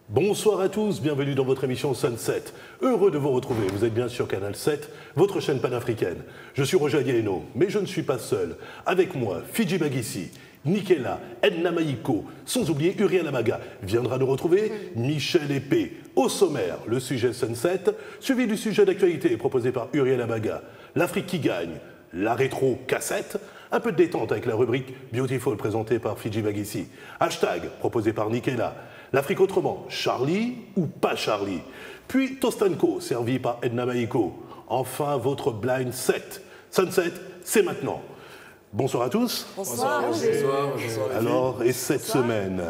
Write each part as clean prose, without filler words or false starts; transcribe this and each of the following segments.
Bonsoir à tous, bienvenue dans votre émission Sunset. Heureux de vous retrouver, vous êtes bien sur Canal 7, votre chaîne panafricaine. Je suis Roger Adieno, mais je ne suis pas seul. Avec moi, Fidji Bagissi, Nikela, Edna Maïko, sans oublier Uriel Amaga. Viendra nous retrouver Michel Épée. Au sommaire, le sujet Sunset, suivi du sujet d'actualité proposé par Uriel Amaga. L'Afrique qui gagne, la rétro cassette, un peu de détente avec la rubrique Beautiful présentée par Fidji Bagissi. Hashtag proposé par Nikela. L'Afrique autrement, Charlie ou pas Charlie. Puis Tostanko, servi par Edna Maïko. Enfin, votre blind set. Sunset, c'est maintenant. Bonsoir à tous. Bonsoir. Bonsoir. Alors, et cette semaine?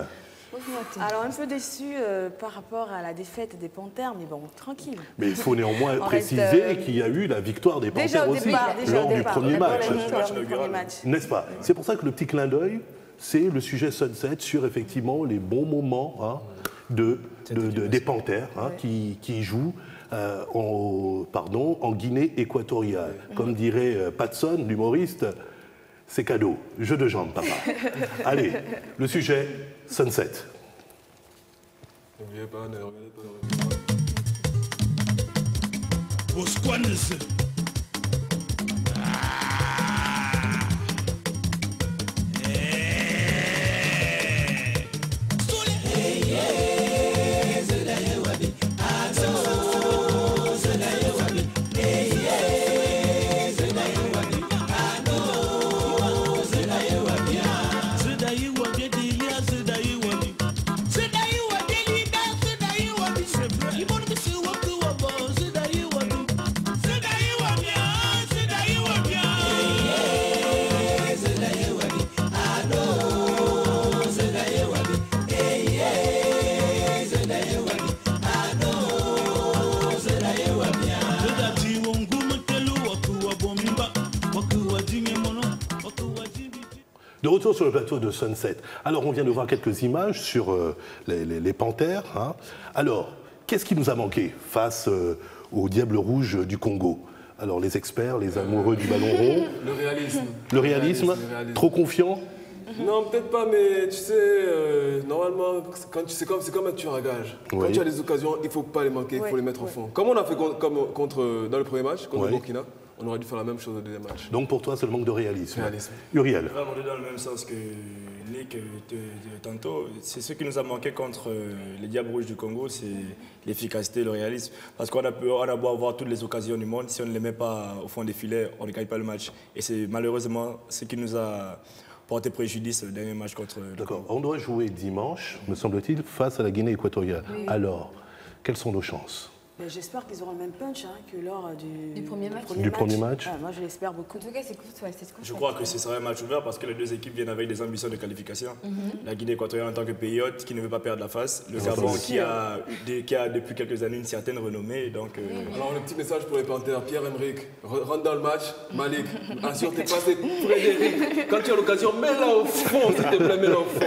Alors, un peu déçu par rapport à la défaite des Panthères, mais bon, tranquille. Mais il faut néanmoins préciser qu'il y a eu la victoire des Panthères aussi lors du premier match. N'est-ce pas? C'est pour ça que le petit clin d'œil, c'est le sujet Sunset sur effectivement les bons moments des Panthères qui jouent en Guinée équatoriale. Comme dirait Patson, l'humoriste, c'est cadeau. Jeu de jambes, papa. Allez, le sujet Sunset. N'oubliez pas, ne regardez pas. De retour sur le plateau de Sunset. Alors, on vient de voir quelques images sur les Panthères. Alors, qu'est-ce qui nous a manqué face aux Diables Rouges du Congo? Alors, les experts, les amoureux du ballon rond. Le réalisme. Le réalisme. Trop confiant? Non, peut-être pas, mais tu sais, normalement, c'est comme un tueur à gage. Oui. Quand tu as des occasions, il ne faut pas les manquer, il faut les mettre au fond. Comme on a fait dans le premier match, contre le Burkina, on aurait dû faire la même chose au deuxième match. Donc pour toi, c'est le manque de réalisme. Uriel. On est dans le même sens que Nick tantôt. C'est ce qui nous a manqué contre les Diables Rouges du Congo, c'est l'efficacité, le réalisme. Parce qu'on a beau avoir toutes les occasions du monde, si on ne les met pas au fond des filets, on ne gagne pas le match. Et c'est malheureusement ce qui nous a porté préjudice le dernier match contre le D'accord. Congo. On doit jouer dimanche, me semble-t-il, face à la Guinée équatoriale. Oui. Alors, quelles sont nos chances? J'espère qu'ils auront le même punch que lors du premier match. Moi, je l'espère beaucoup. En tout cas, c'est cool. Je crois que ce sera un match ouvert parce que les deux équipes viennent avec des ambitions de qualification. La Guinée équatoriale en tant que pays hôte qui ne veut pas perdre la face. Le Gabon qui a depuis quelques années une certaine renommée. Donc, Alors, le petit message pour les Panthères. Pierre-Emerick, rentre dans le match. Malik, assure tes passes. Frédéric, quand tu as l'occasion, mets-la au fond, s'il te plaît, mets-la au fond.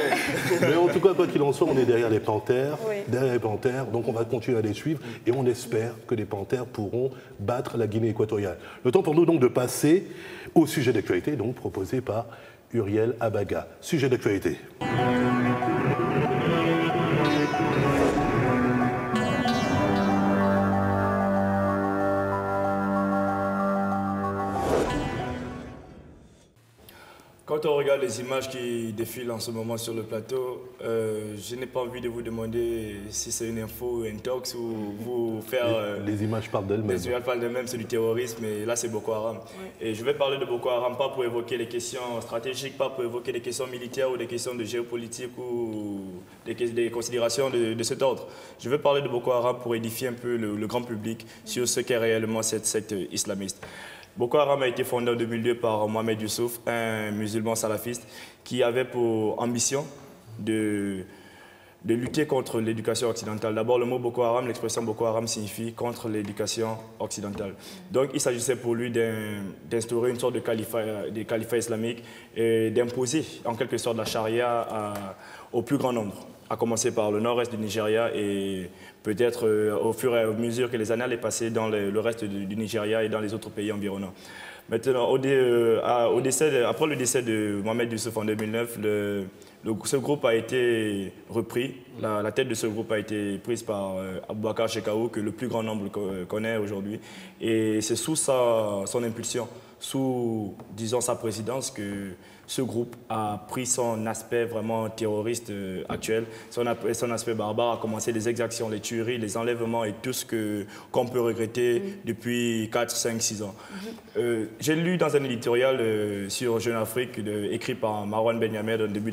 Mais en tout cas, quoi qu'il en soit, on est derrière les Panthères. Derrière les Panthères, donc on va continuer à les suivre et on espère que les Panthères pourront battre la Guinée équatoriale. Le temps pour nous donc de passer au sujet d'actualité, donc proposé par Uriel Amaga. Sujet d'actualité. Quand on regarde les images qui défilent en ce moment sur le plateau, je n'ai pas envie de vous demander si c'est une info ou un tox ou vous faire... Les images parlent d'elles-mêmes. Les images parlent d'elles-mêmes, c'est du terrorisme, et là c'est Boko Haram. Oui. Et je vais parler de Boko Haram, pas pour évoquer les questions stratégiques, pas pour évoquer des questions militaires ou des questions de géopolitique ou des considérations de cet ordre. Je vais parler de Boko Haram pour édifier un peu le grand public sur ce qu'est réellement cette secte islamiste. Boko Haram a été fondé en 2002 par Mohamed Youssouf, un musulman salafiste qui avait pour ambition de lutter contre l'éducation occidentale. D'abord, le mot Boko Haram, l'expression Boko Haram signifie contre l'éducation occidentale. Donc, il s'agissait pour lui d'instaurer une sorte de califat islamique et d'imposer en quelque sorte la charia au plus grand nombre, à commencer par le nord-est du Nigeria et peut-être au fur et à mesure que les années allaient passer dans le reste du Nigeria et dans les autres pays environnants. Maintenant, après le décès de Mohamed Youssouf en 2009, le Ce groupe a été repris. La tête de ce groupe a été prise par Aboubacar Shekau, que le plus grand nombre connaît aujourd'hui. Et c'est sous son impulsion, sous, disons, sa présidence, que ce groupe a pris son aspect vraiment terroriste actuel, son aspect barbare, a commencé les exactions, les tueries, les enlèvements et tout ce qu'on peut regretter depuis 4, 5, 6 ans. J'ai lu dans un éditorial sur Jeune Afrique, écrit par Marwan Benyamed au début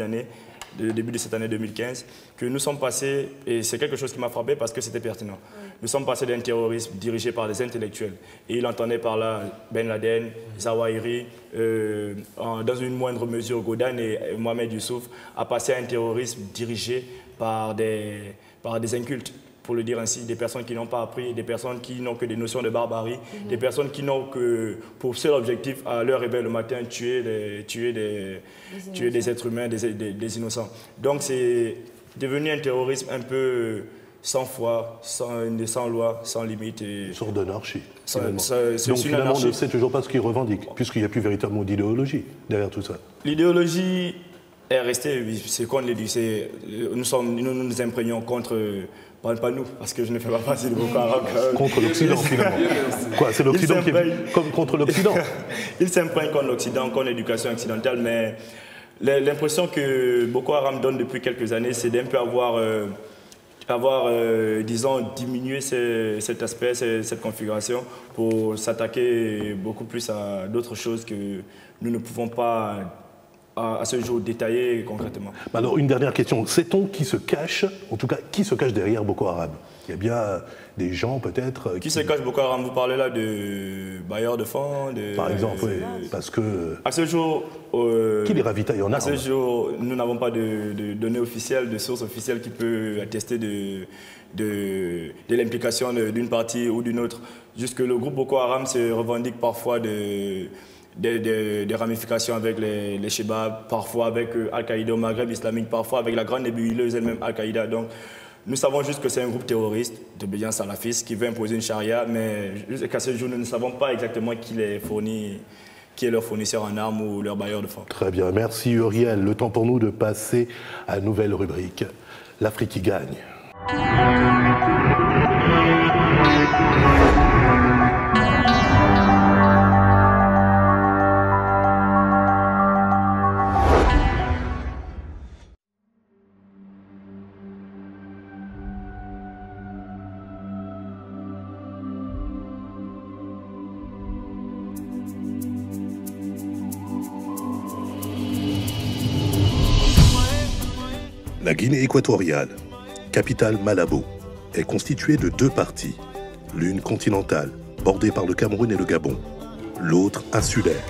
de cette année 2015, que nous sommes passés, et c'est quelque chose qui m'a frappé parce que c'était pertinent, nous sommes passés d'un terrorisme dirigé par des intellectuels. Et il entendait par là Ben Laden, Zawahiri, dans une moindre mesure Godan et Mohamed Youssouf, à passer à un terrorisme dirigé par des incultes, pour le dire ainsi, des personnes qui n'ont pas appris, des personnes qui n'ont que des notions de barbarie, des personnes qui n'ont que pour seul objectif, à l'heure réveil le matin, tuer des êtres humains, des innocents. Donc c'est devenu un terrorisme un peu sans foi, sans loi, sans limite. Une sorte d'anarchie. Donc finalement, on ne sait toujours pas ce qu'ils revendiquent, puisqu'il n'y a plus véritablement d'idéologie derrière tout ça. L'idéologie est restée, c'est qu'on le dit, nous nous imprégnons contre... Pas nous, parce que je ne fais pas partie de Boko Haram. Contre l'Occident, finalement. Quoi, c'est l'Occident qui est comme contre l'Occident. Il s'imprègne contre l'Occident, contre l'éducation occidentale, mais l'impression que Boko Haram donne depuis quelques années, c'est d'un peu avoir disons, diminué cet aspect, cette configuration, pour s'attaquer beaucoup plus à d'autres choses que nous ne pouvons pas à ce jour détailler concrètement. Alors une dernière question, sait-on qui se cache, en tout cas qui se cache derrière Boko Haram? Il y a bien des gens peut-être... Qui se cache Boko Haram? Vous parlez là de bailleurs de fonds Par exemple, oui, parce que... À ce jour... qui les ravitaille en armes? À ce jour, nous n'avons pas de données officielles, de sources officielles qui peuvent attester de l'implication d'une partie ou d'une autre. Juste que le groupe Boko Haram se revendique parfois des ramifications avec les Shebabs, parfois avec Al-Qaïda au Maghreb islamique, parfois avec la grande nébuleuse elle-même Al-Qaïda. Donc, nous savons juste que c'est un groupe terroriste d'obédience salafiste qui veut imposer une charia, mais jusqu'à ce jour, nous ne savons pas exactement qui est leur fournisseur en armes ou leur bailleur de fonds. Très bien, merci Uriel. Le temps pour nous de passer à une nouvelle rubrique, l'Afrique qui gagne. La Guinée équatoriale, capitale Malabo, est constituée de deux parties, l'une continentale, bordée par le Cameroun et le Gabon, l'autre insulaire,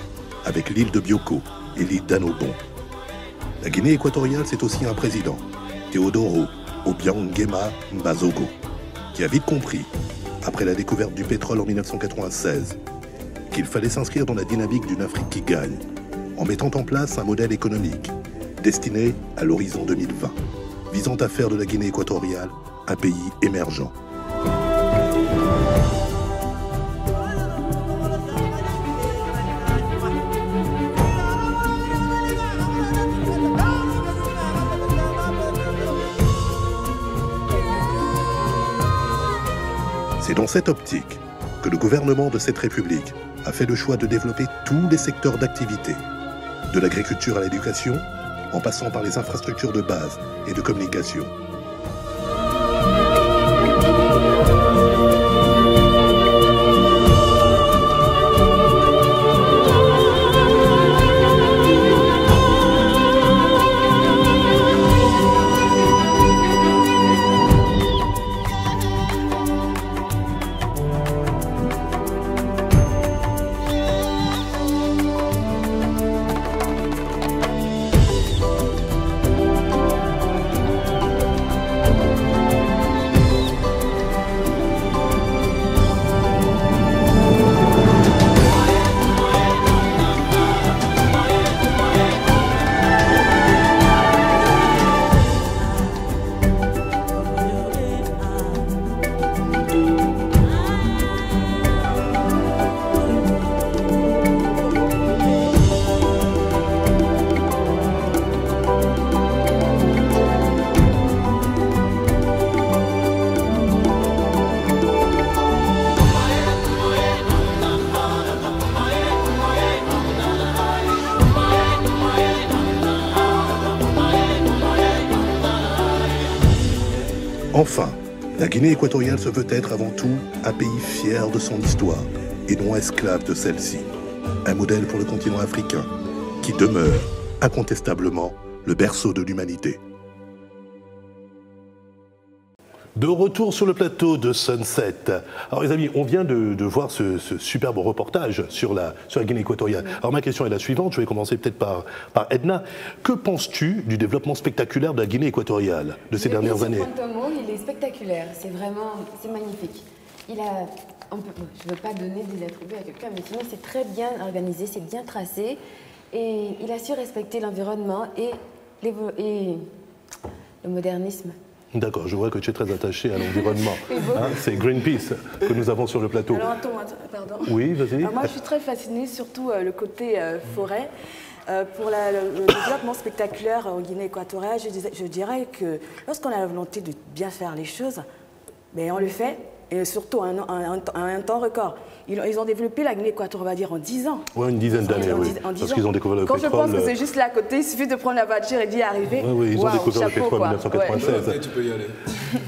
avec l'île de Bioko et l'île d'Annobon. La Guinée équatoriale, c'est aussi un président, Teodoro Obiang Nguema Mbazogo, qui a vite compris, après la découverte du pétrole en 1996, qu'il fallait s'inscrire dans la dynamique d'une Afrique qui gagne, en mettant en place un modèle économique destiné à l'horizon 2020, visant à faire de la Guinée équatoriale un pays émergent. C'est dans cette optique que le gouvernement de cette République a fait le choix de développer tous les secteurs d'activité, de l'agriculture à l'éducation, en passant par les infrastructures de base et de communication. Enfin, la Guinée équatoriale se veut être avant tout un pays fier de son histoire et non esclave de celle-ci. Un modèle pour le continent africain qui demeure incontestablement le berceau de l'humanité. De retour sur le plateau de Sunset. Alors les amis, on vient de voir ce superbe reportage sur la Guinée équatoriale. Alors ma question est la suivante, je vais commencer peut-être par Edna. Que penses-tu du développement spectaculaire de la Guinée équatoriale de ces dernières années? Il est spectaculaire, c'est magnifique. Je ne veux pas donner des attributs à quelqu'un, mais sinon c'est très bien organisé, c'est bien tracé et il a su respecter l'environnement et le modernisme. D'accord, je vois que tu es très attaché à l'environnement. C'est Greenpeace que nous avons sur le plateau. Alors attends, pardon. Oui, vas-y. Moi, je suis très fascinée, surtout le côté forêt. Pour le développement spectaculaire en Guinée équatoriale, je dirais que lorsqu'on a la volonté de bien faire les choses, on le fait, et surtout à un temps record. Ils ont développé la Guinée équatoriale, on va dire, en 10 ans. Oui, une dizaine d'années, oui. Parce qu'ils ont découvert le pétrole. Quand je pense que c'est juste là à côté, il suffit de prendre la voiture et d'y arriver. Oui, ils ont découvert le pétrole en 1996. Ouais, tu peux y aller.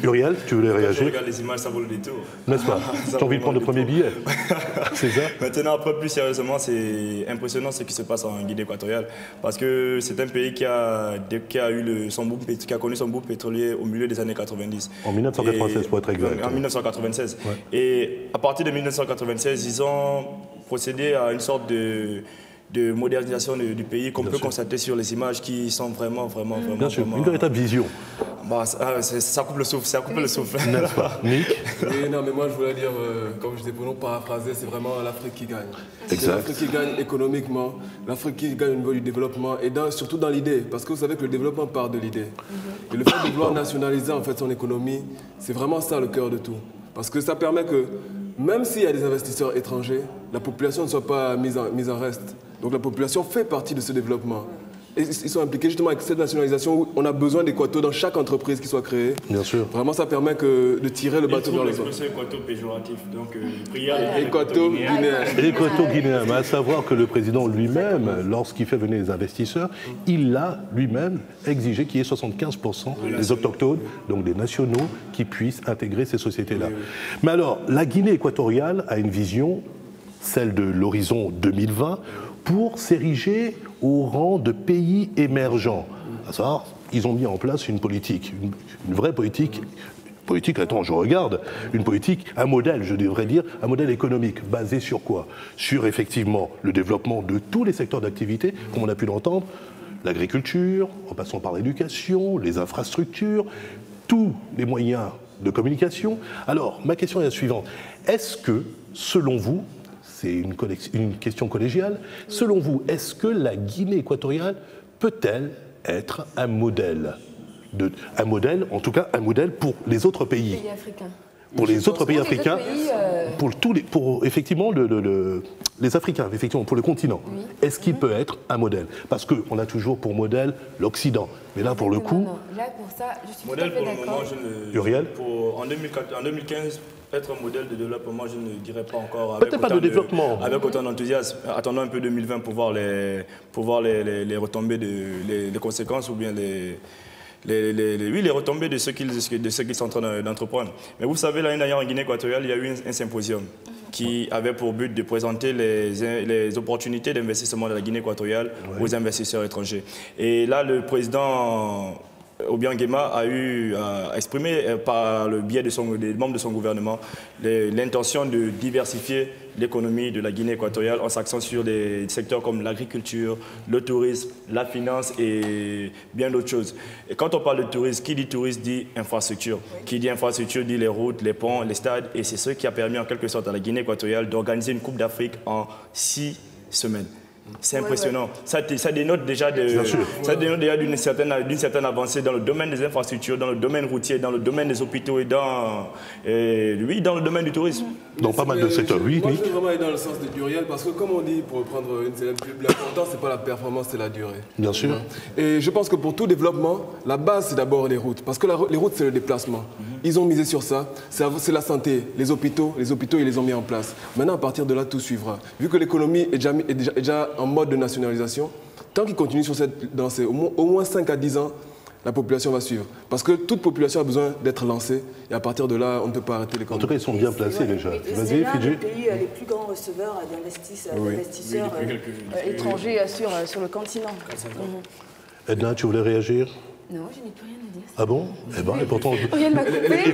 Uriel, tu voulais réagir? Je regarde les images, ça vaut le détour. N'est-ce pas? Tu as envie de prendre le premier billet? C'est ça? Maintenant, après, plus sérieusement, c'est impressionnant ce qui se passe en Guinée équatoriale. Parce que c'est un pays qui a connu son boom pétrolier au milieu des années 90. En 1996, pour être exact. En 1996. Ouais. Et à partir de 1996, ils ont procédé à une sorte de modernisation du pays qu'on peut constater sur les images qui sont vraiment. Bien sûr, une véritable vision. Ça coupe le souffle, N'est-ce pas, Nick? Oui, non, mais moi je voulais dire, comme je disais pour nous paraphraser, c'est vraiment l'Afrique qui gagne. Exact. C'est l'Afrique qui gagne économiquement, l'Afrique qui gagne au niveau du développement et surtout dans l'idée, parce que vous savez que le développement part de l'idée. Et le fait de vouloir nationaliser en fait son économie, c'est vraiment ça le cœur de tout. Parce que ça permet que, même s'il y a des investisseurs étrangers, la population ne soit pas mise en reste. Donc la population fait partie de ce développement. Et ils sont impliqués justement avec cette nationalisation où on a besoin d'Équato dans chaque entreprise qui soit créée. Bien sûr. Vraiment, ça permet de tirer le bateau vers le bas. C'est Équato péjoratif, donc Équato-guinéen. Équato-guinéen, mais à savoir que le président lui-même, lorsqu'il fait venir les investisseurs, il a lui-même exigé qu'il y ait 75% des autochtones, donc des nationaux, qui puissent intégrer ces sociétés-là. Mais alors, la Guinée équatoriale a une vision, celle de l'horizon 2020, pour s'ériger au rang de pays émergents. À savoir, ils ont mis en place une politique, une vraie politique, attends, je regarde, une politique, un modèle, je devrais dire, un modèle économique basé sur quoi? Sur effectivement le développement de tous les secteurs d'activité, comme on a pu l'entendre, l'agriculture, en passant par l'éducation, les infrastructures, tous les moyens de communication. Alors, ma question est la suivante. Est-ce que, selon vous, c'est une question collégiale, selon vous, est-ce que la Guinée équatoriale peut-elle être un modèle, en tout cas un modèle pour les autres pays? Pays africains. Pour les autres pays africains, pour effectivement les Africains, effectivement, pour le continent. Oui. Est-ce qu'il peut être un modèle? Parce qu'on a toujours pour modèle l'Occident. Mais là, pour le coup... Non. Là, pour ça, je suis modèle tout à fait d'accord. Uriel? En 2015, être un modèle de développement, je ne dirais pas encore peut-être pas de développement. Avec autant d'enthousiasme. Attendons un peu 2020 pour voir les retombées, les conséquences ou bien les retombées de ce qu'ils sont en train d'entreprendre. Mais vous savez, l'année dernière en Guinée équatoriale, il y a eu un symposium qui avait pour but de présenter les opportunités d'investissement de la Guinée équatoriale aux investisseurs étrangers. Et là, le président Obiang Nguema a exprimé par le biais des membres de son gouvernement l'intention de diversifier l'économie de la Guinée équatoriale en s'axant sur des secteurs comme l'agriculture, le tourisme, la finance et bien d'autres choses. Et quand on parle de tourisme, qui dit tourisme dit infrastructure. Qui dit infrastructure dit les routes, les ponts, les stades. Et c'est ce qui a permis en quelque sorte à la Guinée équatoriale d'organiser une Coupe d'Afrique en 6 semaines. C'est impressionnant. Ça dénote déjà d'une certaine avancée dans le domaine des infrastructures, dans le domaine routier, dans le domaine des hôpitaux et dans le domaine du tourisme. Dans pas mal de secteurs, oui. Moi, je veux vraiment aller dans le sens de Uriel parce que, comme on dit, pour prendre une célèbre pub, l'important, c'est pas la performance, c'est la durée. Bien sûr. Et je pense que pour tout développement, la base, c'est d'abord les routes. Parce que les routes, c'est le déplacement. Ils ont misé sur ça. C'est la santé. Les hôpitaux, ils les ont mis en place. Maintenant, à partir de là, tout suivra. Vu que l'économie est déjà en mode de nationalisation, tant qu'ils continuent sur cette lancée, au moins 5 à 10 ans, la population va suivre. Parce que toute population a besoin d'être lancée et à partir de là, on ne peut pas arrêter l'économie. En tout cas, ils sont bien placés déjà. C'est Vas-y, l'un Fidji. des pays les plus grands receveurs d'investisseurs étrangers sur le continent. Edna, tu voulais réagir? Non, je n'ai plus rien à dire. Ah bon? Eh ben, et pourtant... Rien m'a coupé.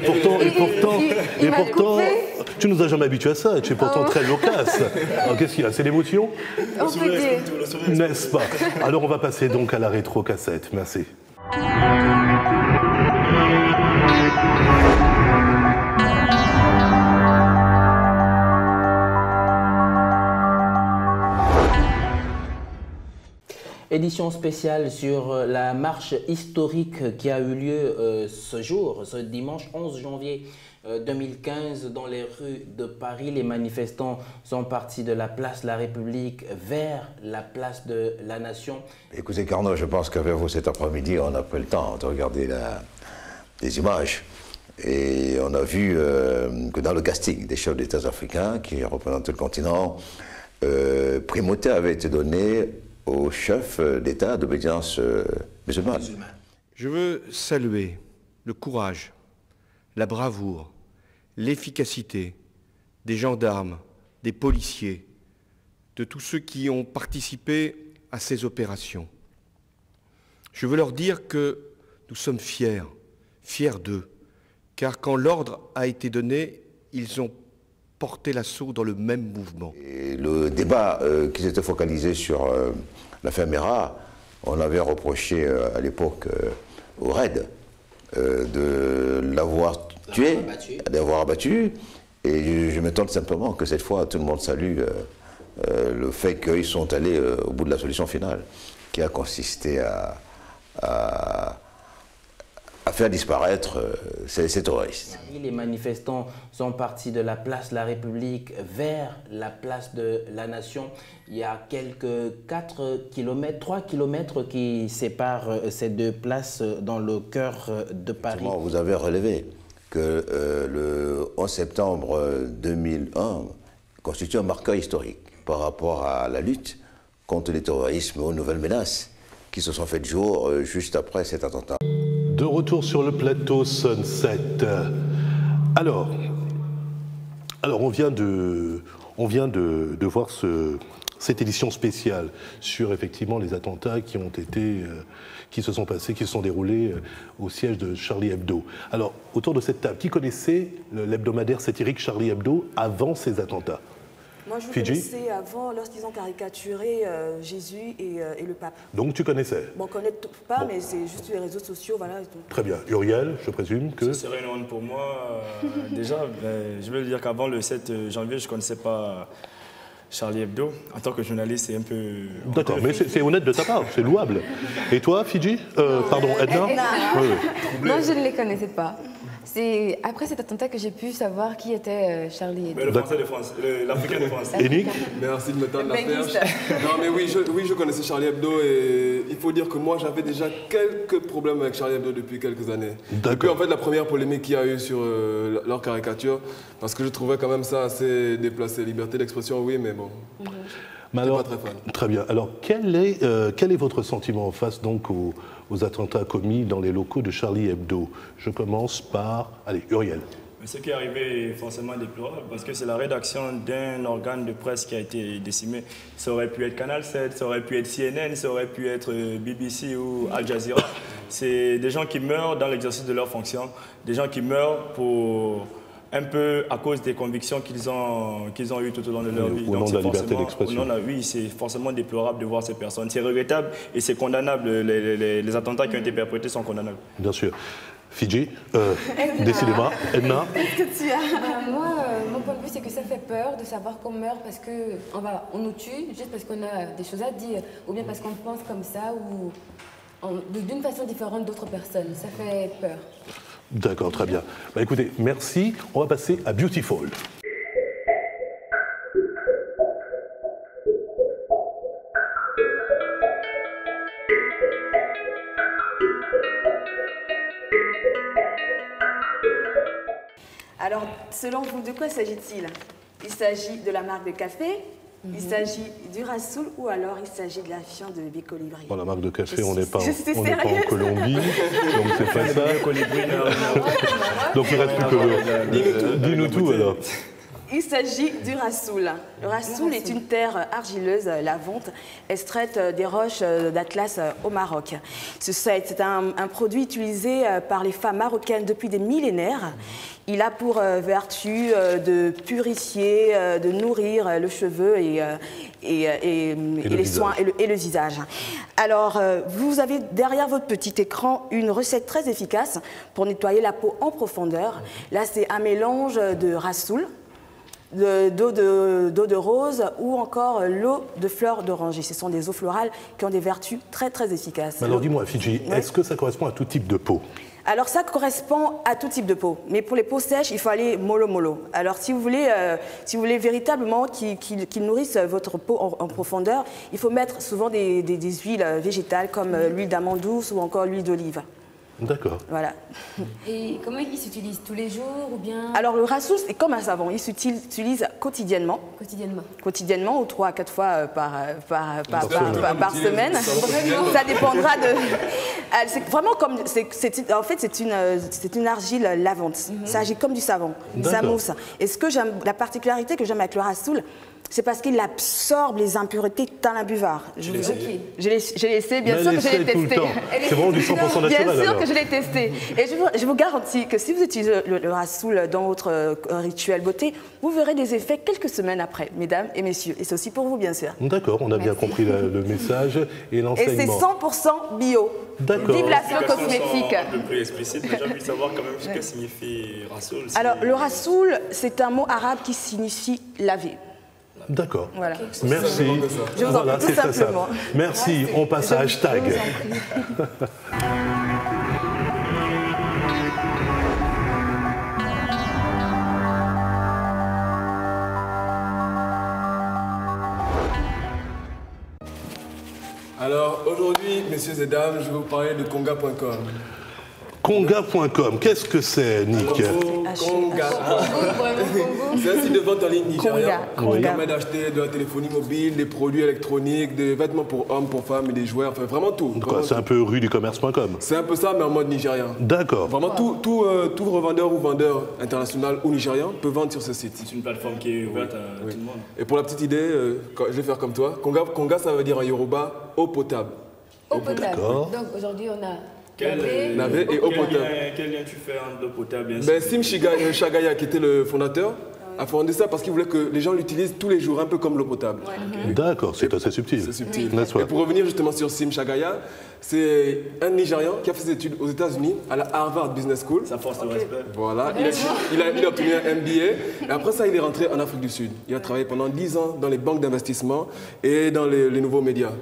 Et pourtant, tu nous as jamais habitués à ça. Tu es pourtant très loquace. Alors, qu'est-ce qu'il y a? C'est l'émotion? On peut dire. N'est-ce pas? Alors, on va passer donc à la rétro-cassette. Merci. Édition spéciale sur la marche historique qui a eu lieu ce dimanche 11 janvier 2015 dans les rues de Paris. Les manifestants sont partis de la place de la République vers la place de la Nation. Écoutez Carnot, je pense qu'avec vous cet après-midi, on a pris le temps de regarder les images. Et on a vu que dans le casting des chefs d'État africains qui représentent le continent, primauté avait été donnée aux chefs d'État d'obédience musulmane. Je veux saluer le courage, la bravoure, l'efficacité des gendarmes, des policiers, de tous ceux qui ont participé à ces opérations. Je veux leur dire que nous sommes fiers d'eux, car quand l'ordre a été donné, ils ont porté l'assaut dans le même mouvement. Et le débat qui s'était focalisé sur l'affaire Mera, on avait reproché à l'époque au RAID de l'avoir tué, d'avoir abattu. Et je m'étonne simplement que cette fois, tout le monde salue le fait qu'ils sont allés au bout de la solution finale, qui a consisté à faire disparaître ces terroristes. Les manifestants sont partis de la place de la République vers la place de la Nation. Il y a quelques 3 kilomètres qui séparent ces deux places dans le cœur de Paris. Vous avez relevé que le 11 septembre 2001 constitue un marqueur historique par rapport à la lutte contre le terrorisme et aux nouvelles menaces qui se sont faites jour juste après cet attentat. De retour sur le plateau Sunset. Alors on vient de voir cette édition spéciale sur effectivement les attentats qui se sont déroulés au siège de Charlie Hebdo. Alors, autour de cette table, qui connaissait l'hebdomadaire satirique Charlie Hebdo avant ces attentats? Moi, je connaissais avant, lorsqu'ils ont caricaturé Jésus et le pape. Donc, tu connaissais? Bon, on ne connaît pas, mais c'est juste sur les réseaux sociaux, voilà. Et tout. Très bien. Uriel, je présume que... Ce serait une honte pour moi. Déjà, je veux dire qu'avant le 7 janvier, je ne connaissais pas Charlie Hebdo. En tant que journaliste, c'est un peu... D'accord, mais c'est honnête de ta part, c'est louable. Et toi, Fidji? Pardon, Edna? Oui. Non, je ne les connaissais pas. C'est après cet attentat que j'ai pu savoir qui était Charlie Hebdo. Mais le Français de France, l'Africain de France. Et Nick? Merci de me tendre la perche. Non mais oui, je connaissais Charlie Hebdo et il faut dire que moi j'avais déjà quelques problèmes avec Charlie Hebdo depuis quelques années. Depuis en fait la première polémique qu'il y a eu sur leur caricature, parce que je trouvais quand même ça assez déplacé. Liberté d'expression, oui, mais bon. Mais alors, pas très fan. Très bien. Alors, quel est votre sentiment face donc aux attentats commis dans les locaux de Charlie Hebdo? Je commence par... Allez, Uriel. Mais ce qui est arrivé est forcément déplorable parce que c'est la rédaction d'un organe de presse qui a été décimé. Ça aurait pu être Canal 7, ça aurait pu être CNN, ça aurait pu être BBC ou Al Jazeera. C'est des gens qui meurent dans l'exercice de leur fonction, des gens qui meurent pour... un peu à cause des convictions qu'ils ont eues tout au long de leur vie. Au nom de la liberté d'expression. Oui, c'est forcément déplorable de voir ces personnes. C'est regrettable et c'est condamnable. Les attentats qui ont été perpétrés sont condamnables. Bien sûr. Fidji, décidément. Edna? Moi, mon point de vue, c'est que ça fait peur de savoir qu'on meurt parce qu'on nous tue juste parce qu'on a des choses à dire ou bien parce qu'on pense comme ça ou d'une façon différente d'autres personnes. Ça fait peur. D'accord, très bien. Bah, écoutez, merci. On va passer à Beautiful. Alors, selon vous, de quoi s'agit-il? Il s'agit de la marque de café, Il s'agit du Rassoul ou alors il s'agit de la fiente de bébé colibri. Bon, la marque de café, on n'est pas, je suis on n'est pas en Colombie, donc c'est pas ça. Donc il reste plus que l'eau. Dis-nous tout alors. Il s'agit du Rassoul. Le Rassoul est une terre argileuse, lavante, extraite des roches d'Atlas au Maroc. C'est un produit utilisé par les femmes marocaines depuis des millénaires. Il a pour vertu de purifier, de nourrir le cheveu et les soins et le visage. Alors, vous avez derrière votre petit écran une recette très efficace pour nettoyer la peau en profondeur. Là, c'est un mélange de Rassoul, d'eau de rose ou encore l'eau de fleurs d'oranger. Ce sont des eaux florales qui ont des vertus très très efficaces. Alors dis-moi, Fidji, est-ce que ça correspond à tout type de peau? Alors ça correspond à tout type de peau, mais pour les peaux sèches, il faut aller mollo-mollo. Alors si vous voulez véritablement qu'il nourrisse votre peau en profondeur, il faut mettre souvent des huiles végétales comme l'huile d'amande douce ou encore l'huile d'olive. D'accord. Voilà. Et comment il s'utilise tous les jours ou bien? Alors le Rassoul, c'est comme un savon, il s'utilise quoitidiennement. Quotidiennement ou 3 à 4 fois par semaine. Ça dépendra de... C'est vraiment comme... En fait, c'est une argile lavante. Ça agit comme du savon. Ça mousse. Et la particularité que j'aime avec le Rassoul, c'est parce qu'il absorbe les impuretés dans la buvard. Je l'ai essayé, bien sûr que je l'ai testé. C'est vraiment du 100% naturel. Bien sûr que je l'ai testé. Et je vous garantis que si vous utilisez le Rassoul dans votre rituel beauté, vous verrez des effets quelques semaines après, mesdames et messieurs. Et c'est aussi pour vous, bien sûr. D'accord, on a bien compris le message et l'enseignement. Et c'est 100% bio. D'accord. Vive l'action cosmétique. Un peu plus explicite, mais j'ai envie de savoir quand même ce que signifie Rassoul. Alors, le Rassoul, c'est un mot arabe qui signifie laver. D'accord. Voilà. Merci. Je vous en prie, tout simplement. Merci, on passe à hashtag. Alors aujourd'hui, messieurs et dames, je vais vous parler de Konga.com. Konga.com, qu'est-ce que c'est, Nick? Konga. C'est un site de vente en ligne nigérian qui permet d'acheter de la téléphonie mobile, des produits électroniques, des vêtements pour hommes, pour femmes et des jouets, enfin vraiment tout. C'est un peu rue du commerce.com. C'est un peu ça, mais en mode nigérien. D'accord. Vraiment tout revendeur ou vendeur international ou nigérien peut vendre sur ce site. C'est une plateforme qui est ouverte à tout le monde. Et pour la petite idée, je vais faire comme toi. Konga, ça veut dire en Yoruba eau potable. Eau potable. Donc aujourd'hui, on a navet et eau potable. Quel lien tu fais entre l'eau potable et Sim Shagaya, qui était le fondateur, a fondé ça parce qu'il voulait que les gens l'utilisent tous les jours, un peu comme l'eau potable. D'accord, c'est assez subtil. C'est subtil. Et pour revenir justement sur Sim Shagaya, c'est un Nigérian qui a fait ses études aux États-Unis à la Harvard Business School. Ça force le respect. Voilà, il a obtenu un MBA et après ça, il est rentré en Afrique du Sud. Il a travaillé pendant 10 ans dans les banques d'investissement et dans les nouveaux médias.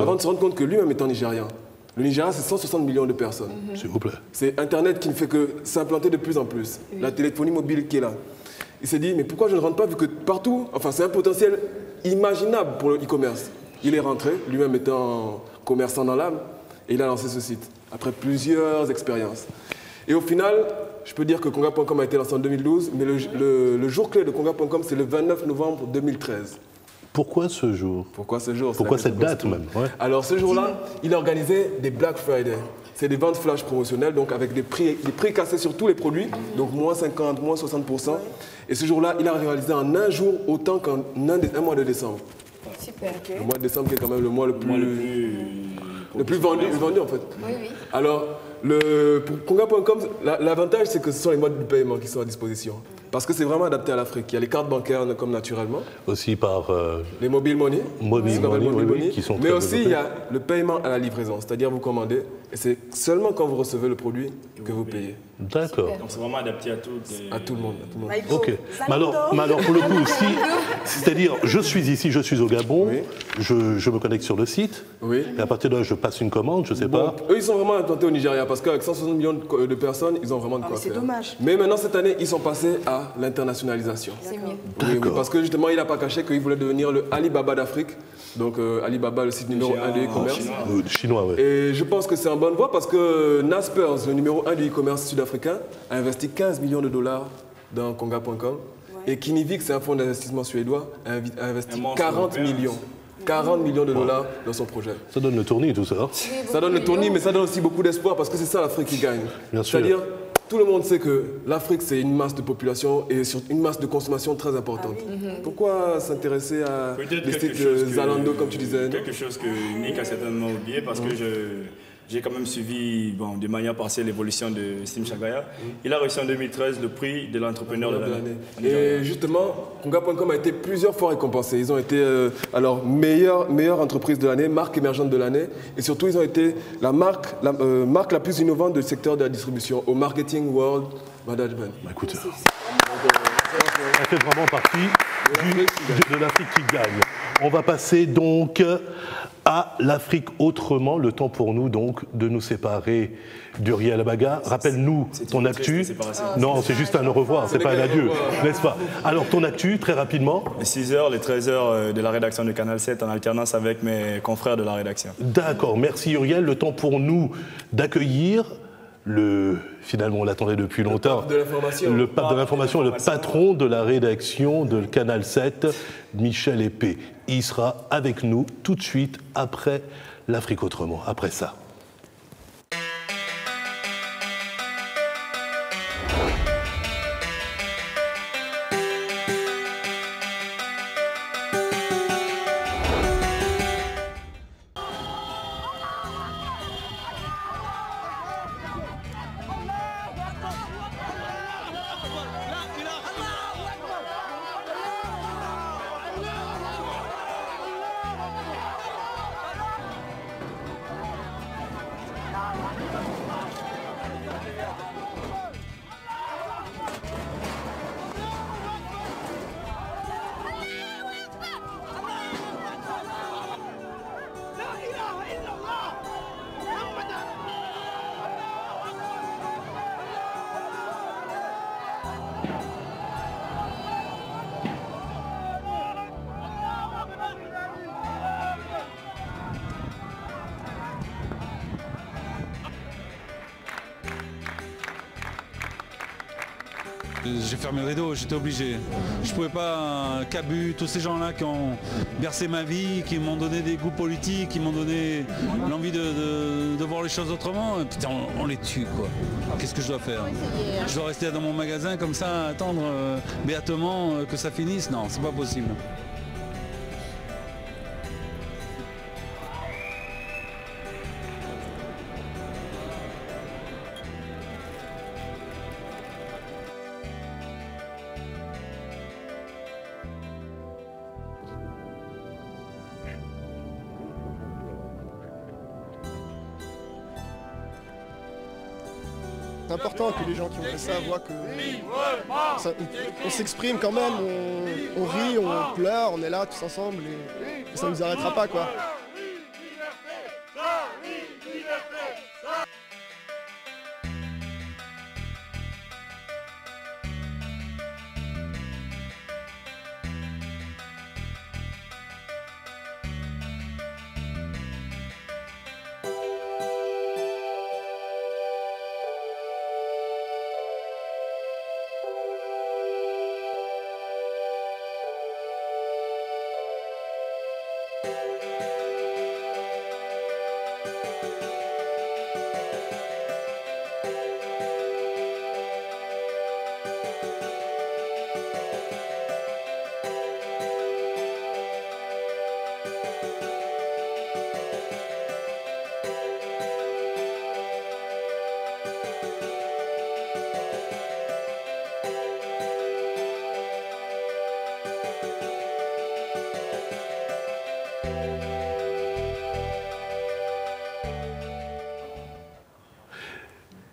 Avant de se rendre compte que lui-même étant nigérien. Le Nigeria, c'est 160 millions de personnes. S'il vous plaît. C'est Internet qui ne fait que s'implanter de plus en plus. La téléphonie mobile qui est là. Il s'est dit, mais pourquoi je ne rentre pas vu que partout, enfin c'est un potentiel imaginable pour le e-commerce. Il est rentré, lui-même étant commerçant dans l'âme, et il a lancé ce site, après plusieurs expériences. Et au final, je peux dire que Konga.com a été lancé en 2012, mais le jour clé de Konga.com, c'est le 29 novembre 2013. Pourquoi ce jour? Pourquoi ce jour? Pourquoi cette date même? Alors ce jour-là, il a organisé des Black Friday. C'est des ventes flash promotionnelles, donc avec des prix cassés sur tous les produits, donc moins 50, moins 60%. Et ce jour-là, il a réalisé en un jour autant qu'en un mois de décembre. Super. Le mois de décembre qui est quand même le mois le plus vendu en fait. Oui. Alors, pour Konga.com, l'avantage c'est que ce sont les modes de paiement qui sont à disposition. Parce que c'est vraiment adapté à l'Afrique. Il y a les cartes bancaires comme naturellement. Aussi par... les mobile money. Mobile money, qui sont mais aussi, il y a le paiement à la livraison. C'est-à-dire, vous commandez et c'est seulement quand vous recevez le produit que vous payez. D'accord. Donc c'est vraiment adapté à tout. À tout le monde. Ok. Mais alors, pour le coup, c'est-à-dire, je suis ici, je suis au Gabon, je me connecte sur le site, et à partir de là, je passe une commande, je ne sais pas. Eux, ils sont vraiment implantés au Nigeria, parce qu'avec 160 millions de personnes, ils ont vraiment de quoi faire. C'est dommage. Mais maintenant, cette année, ils sont passés à l'internationalisation. C'est mieux. Oui, parce que justement, il n'a pas caché qu'il voulait devenir le Alibaba d'Afrique. Donc Alibaba, le site numéro 1 de e-commerce. Chinois, oui. Et je pense que c'est en bonne voie parce que Naspers, le numéro 1 du e-commerce sud-africain, a investi 15 millions de dollars dans Konga.com. Et Kinnevik, c'est un fonds d'investissement suédois, a investi Un monstre 40 européen. millions. 40 millions de dollars dans son projet. Ça donne le tournis, tout ça. Ça donne le tournis, mais ça donne aussi beaucoup d'espoir parce que c'est ça l'Afrique qui gagne. Bien sûr. C'est-à-dire, tout le monde sait que l'Afrique, c'est une masse de population et une masse de consommation très importante. Pourquoi s'intéresser à Peut-être des quelque sites chose de Zalando, comme tu disais, non? Quelque chose que Nick a certainement oublié parce que j'ai quand même suivi de manière partielle l'évolution de Sim Chagaya. Il a reçu en 2013 le prix de l'entrepreneur de l'année. Et justement, Konga.com a été plusieurs fois récompensé. Ils ont été meilleure entreprise de l'année, marque émergente de l'année. Et surtout, ils ont été la marque la plus innovante du secteur de la distribution au Marketing World Management. Bah, écoute, ça fait vraiment partie de l'Afrique qui gagne. On va passer donc à l'Afrique autrement. Le temps pour nous donc de nous séparer d'Uriel Abaga. Rappelle-nous ton actu. Non, c'est juste un au revoir, c'est pas un adieu, n'est-ce pas? Alors ton actu, très rapidement. Les 6h, les 13h de la rédaction de Canal 7 en alternance avec mes confrères de la rédaction. D'accord, merci Uriel. Le temps pour nous d'accueillir finalement on l'attendait depuis longtemps, le pape de l'information, le patron de la rédaction de Canal 7, Michel Épée. Il sera avec nous tout de suite après l'Afrique autrement, après ça. J'ai fermé le rideau, j'étais obligé. Je pouvais pas, Cabu, tous ces gens-là qui ont bercé ma vie, qui m'ont donné des goûts politiques, qui m'ont donné l'envie de voir les choses autrement. Putain, on les tue quoi. Qu'est-ce que je dois faire? Je dois rester dans mon magasin comme ça, attendre béatement que ça finisse? Non, c'est pas possible. C'est important que les gens qui ont fait ça voient que on s'exprime quand même, on rit, on pleure, on est là tous ensemble et ça ne nous arrêtera pas quoi.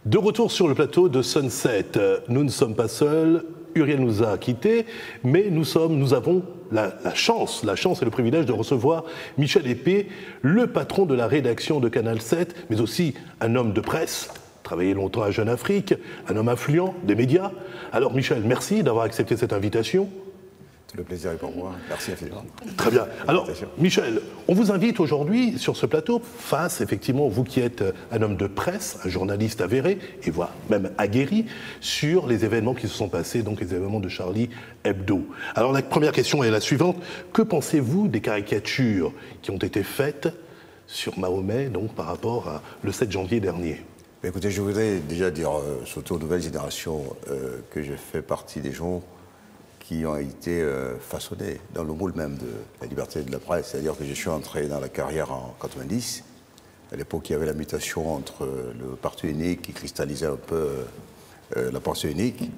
De retour sur le plateau de Sunset, nous ne sommes pas seuls, Uriel nous a quittés, mais nous avons la chance et le privilège de recevoir Michel Épée, le patron de la rédaction de Canal 7, mais aussi un homme de presse, travaillé longtemps à Jeune Afrique, un homme influent des médias. Alors Michel, merci d'avoir accepté cette invitation. Tout le plaisir est pour moi. Merci infiniment. Très bien. Alors, Michel, on vous invite aujourd'hui sur ce plateau, face, effectivement, vous qui êtes un homme de presse, un journaliste avéré, et voire même aguerri, sur les événements qui se sont passés, donc les événements de Charlie Hebdo. Alors, la première question est la suivante. Que pensez-vous des caricatures qui ont été faites sur Mahomet, donc par rapport à le 7 janvier dernier? Écoutez, je voudrais déjà dire, surtout aux nouvelles générations, que je fais partie des gens qui ont été façonnés dans le moule même de la liberté de la presse. C'est-à-dire que je suis entré dans la carrière en 90. À l'époque, il y avait la mutation entre le parti unique qui cristallisait un peu la pensée unique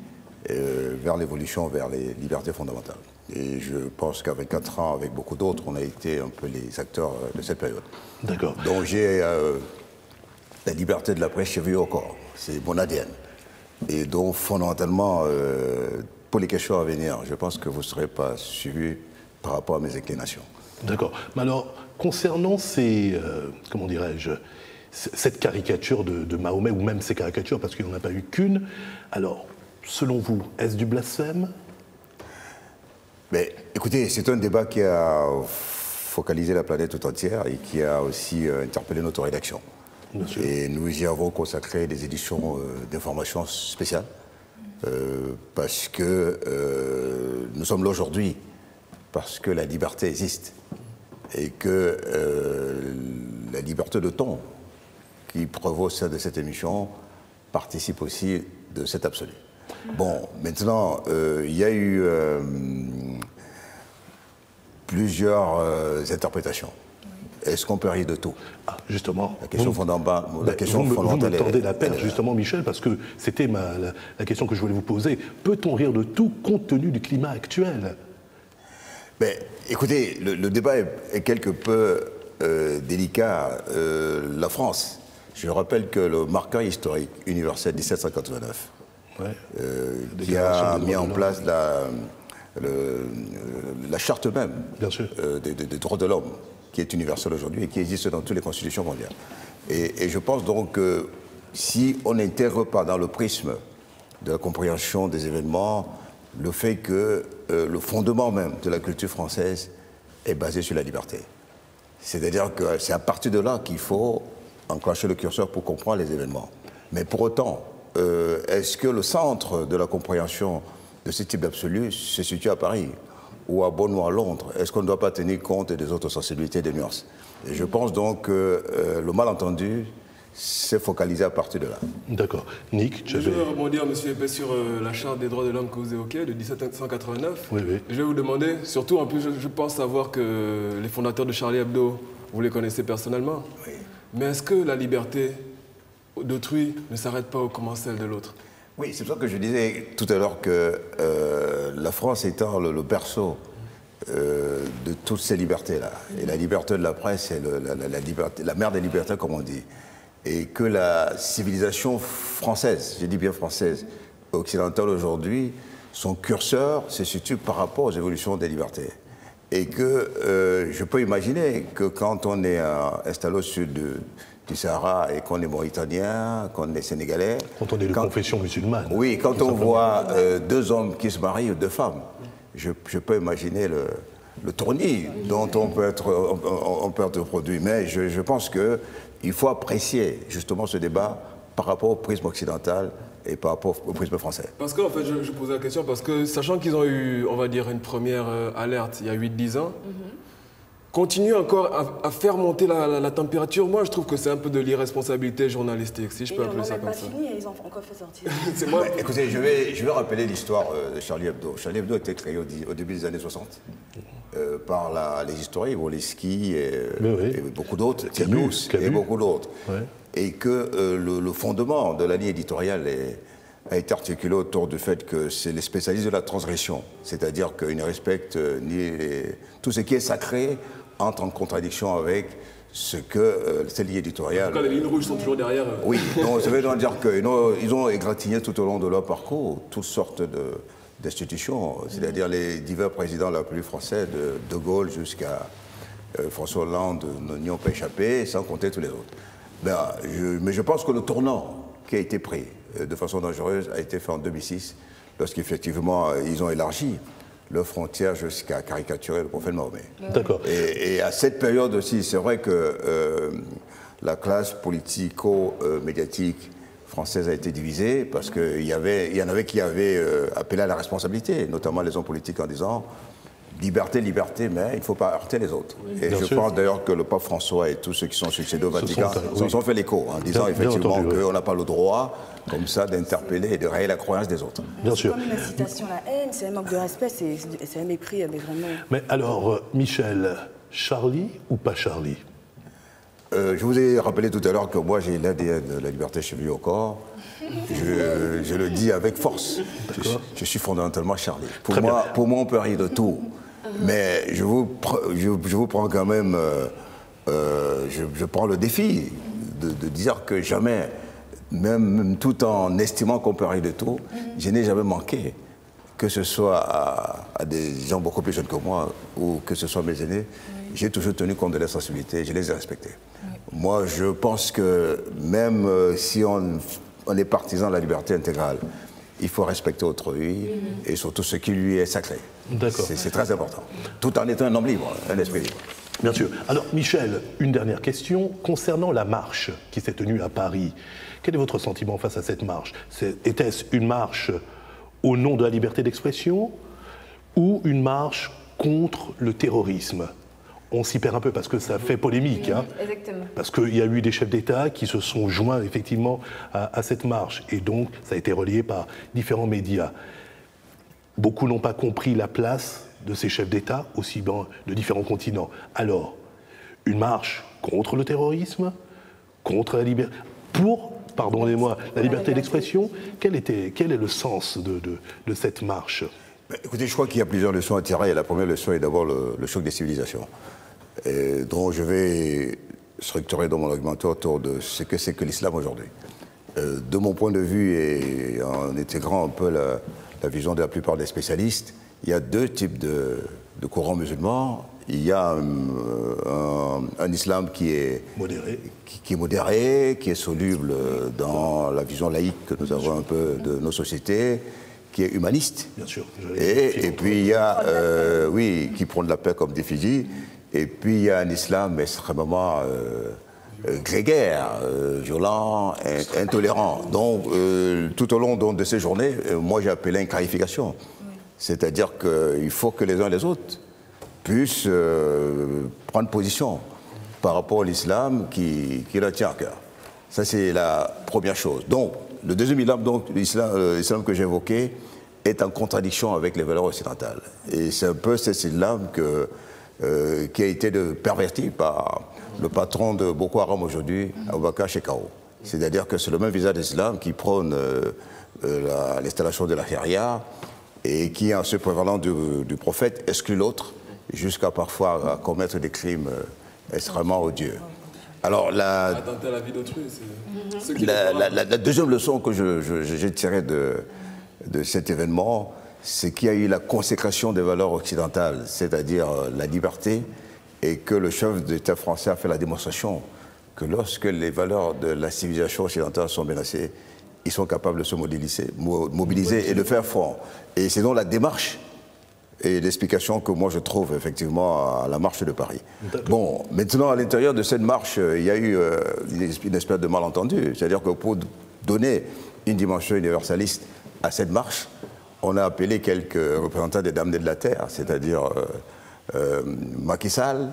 vers l'évolution vers les libertés fondamentales. Et je pense qu'à 24 ans, avec beaucoup d'autres, on a été un peu les acteurs de cette période. D'accord. Donc j'ai la liberté de la presse chevillée au corps. C'est mon ADN. Et donc, fondamentalement, pour les questions à venir, je pense que vous ne serez pas suivi par rapport à mes inclinations. D'accord. Mais alors, concernant ces, comment dirais-je, cette caricature de Mahomet, ou même ces caricatures, parce qu'il n'y en a pas eu qu'une, alors, selon vous, est-ce du blasphème? Mais écoutez, c'est un débat qui a focalisé la planète tout entière et qui a aussi interpellé notre rédaction. Et nous y avons consacré des éditions d'information spéciales parce que nous sommes là aujourd'hui, parce que la liberté existe et que la liberté de ton qui prévaut celle de cette émission participe aussi de cet absolu. Bon, maintenant, il y a eu plusieurs interprétations. Est-ce qu'on peut rire de tout? Justement, la question fondamentale. Vous me tendez la perche, justement, Michel, parce que c'était la question que je voulais vous poser. Peut-on rire de tout compte tenu du climat actuel? Mais, écoutez, le débat est quelque peu délicat. La France, je rappelle que le marqueur historique universel 1789, qui a mis en place la charte même des droits de l'homme, qui est universelle aujourd'hui et qui existe dans toutes les constitutions mondiales. Et je pense donc que si on n'intègre pas dans le prisme de la compréhension des événements le fait que le fondement même de la culture française est basé sur la liberté. C'est-à-dire que c'est à partir de là qu'il faut enclencher le curseur pour comprendre les événements. Mais pour autant, est-ce que le centre de la compréhension de ce type d'absolu se situe à Paris ou à Bonn ou à Londres? Est-ce qu'on ne doit pas tenir compte des autres sensibilités et des nuances? Et je pense donc que le malentendu s'est focalisé à partir de là. D'accord. Nick, je vais rebondir, M. Épée, sur la Charte des droits de l'homme que vous évoquez, de 1789. Oui, oui. Je vais vous demander, surtout, en plus, je pense savoir que les fondateurs de Charlie Hebdo, vous les connaissez personnellement. Oui. Mais est-ce que la liberté d'autrui ne s'arrête pas au comment celle de l'autre? Oui, c'est pour ça que je disais tout à l'heure que la France étant le berceau de toutes ces libertés-là, et la liberté de la presse, c'est la mère des libertés, comme on dit, et que la civilisation française, je dis bien française, occidentale aujourd'hui, son curseur se situe par rapport aux évolutions des libertés. Et que je peux imaginer que quand on est installé au sud du Sahara et qu'on est mauritanien, qu'on est sénégalais... Quand on est de confession musulmane. Oui, quand on voit deux hommes qui se marient ou deux femmes, je peux imaginer le tournis dont on peut être produit. Mais je pense qu'il faut apprécier justement ce débat par rapport au prisme occidental et par rapport au prisme français. Parce qu'en fait, je posais la question, parce que sachant qu'ils ont eu, on va dire, une première alerte il y a 8-10 ans, continuer encore à faire monter la température, moi je trouve que c'est un peu de l'irresponsabilité journalistique, si je peux appeler ça comme ça. Ils n'ont même pas fini et ils ont encore fait sortir. C'est moi. Écoutez, je vais rappeler l'histoire de Charlie Hebdo. Charlie Hebdo a été créé au début des années 60 par les historiens, Woleski et beaucoup d'autres, Tianous et beaucoup d'autres. Ouais. Et que le fondement de la ligne éditoriale a été articulé autour du fait que c'est les spécialistes de la transgression, c'est-à-dire qu'ils ne respectent tout ce qui est sacré entre en contradiction avec ce que cette ligne éditoriale... En tout cas, les lignes rouges sont toujours derrière. Oui, donc ça veut dire qu'ils ont égratigné tout au long de leur parcours toutes sortes d'institutions, c'est-à-dire les divers présidents la plus français, de Gaulle jusqu'à François Hollande, n'y ont pas échappé, sans compter tous les autres. Mais je pense que le tournant qui a été pris de façon dangereuse a été fait en 2006, lorsqu'effectivement ils ont élargi leurs frontières jusqu'à caricaturer le prophète Mahomet. D'accord. Et à cette période aussi, c'est vrai que la classe politico-médiatique française a été divisée parce qu'il y en avait qui avaient appelé à la responsabilité, notamment les hommes politiques en disant liberté, liberté, mais il ne faut pas heurter les autres. Et Bien je sûr. pense d'ailleurs que le pape François et tous ceux qui sont succédés au Vatican s'en sont fait l'écho, en disant Bien effectivement entendu, oui. qu'on n'a pas le droit, comme ça, d'interpeller et de rayer la croyance des autres. Bien sûr. Comme une incitation à la haine, c'est un manque de respect, c'est un mépris, mais vraiment. Mais alors, Michel, Charlie ou pas Charlie? Je vous ai rappelé tout à l'heure que moi j'ai l'ADN de la liberté chez lui au corps. Je le dis avec force. Je suis fondamentalement Charlie. Pour moi, on peut rire de tout. Mais je vous prends quand même, je prends le défi de dire que jamais, même tout en estimant qu'on peut rire de tout, je n'ai jamais manqué, que ce soit à des gens beaucoup plus jeunes que moi ou que ce soit mes aînés, j'ai toujours tenu compte de leur sensibilité, je les ai respectés. Moi, je pense que même si on est partisan de la liberté intégrale, il faut respecter autrui et surtout ce qui lui est sacré. D'accord. C'est très important. Tout en étant un homme libre, un esprit libre. Bien sûr. Alors, Michel, une dernière question concernant la marche qui s'est tenue à Paris. Quel est votre sentiment face à cette marche? Était-ce une marche au nom de la liberté d'expression ou une marche contre le terrorisme? On s'y perd un peu parce que ça fait polémique. Hein, Exactement. parce qu'il y a eu des chefs d'État qui se sont joints effectivement à cette marche. Et donc, ça a été relayé par différents médias. Beaucoup n'ont pas compris la place de ces chefs d'État, aussi bien de différents continents. Alors, une marche contre le terrorisme, contre la liberté, pour, pardonnez-moi, la liberté d'expression, quel est le sens de cette marche? Écoutez, je crois qu'il y a plusieurs leçons à tirer. La première leçon est d'abord le choc des civilisations, dont je vais structurer dans mon argumentaire autour de ce que c'est que l'islam aujourd'hui. De mon point de vue, et en intégrant un peu la vision de la plupart des spécialistes, il y a deux types de courants musulmans. Il y a un islam qui est modéré, qui est soluble dans la vision laïque que nous avons un peu de nos sociétés, qui est humaniste. Bien sûr. Et puis il y a, qui prône la paix comme d'effigie. Et puis il y a un islam extrêmement grégaire, violent, intolérant. Donc tout au long de ces journées, moi j'ai appelé à une clarification. C'est-à-dire qu'il faut que les uns et les autres puissent prendre position par rapport à l'islam qui leur tient à cœur. Ça, c'est la première chose. Donc, le deuxième islam, donc, l'islam que j'ai évoqué, est en contradiction avec les valeurs occidentales. Et c'est un peu cet islam qui a été perverti par le patron de Boko Haram aujourd'hui, Abubakar Shekau. C'est-à-dire que c'est le même visage d'islam qui prône l'installation de la charia et qui, en se prévalant du prophète, exclut l'autre, jusqu'à parfois commettre des crimes extrêmement odieux. Alors, attenter à la vie d'autrui, c'est... La deuxième leçon que j'ai tirée de cet événement, c'est qu'il y a eu la consécration des valeurs occidentales, c'est-à-dire la liberté, et que le chef d'État français a fait la démonstration que lorsque les valeurs de la civilisation occidentale sont menacées, ils sont capables de se mobiliser et de faire front. Et c'est donc la démarche et l'explication que moi je trouve effectivement à la marche de Paris. Bon, maintenant à l'intérieur de cette marche, il y a eu une espèce de malentendu. C'est-à-dire que pour donner une dimension universaliste à cette marche, on a appelé quelques représentants des damnés de la terre, c'est-à-dire Macky Sall,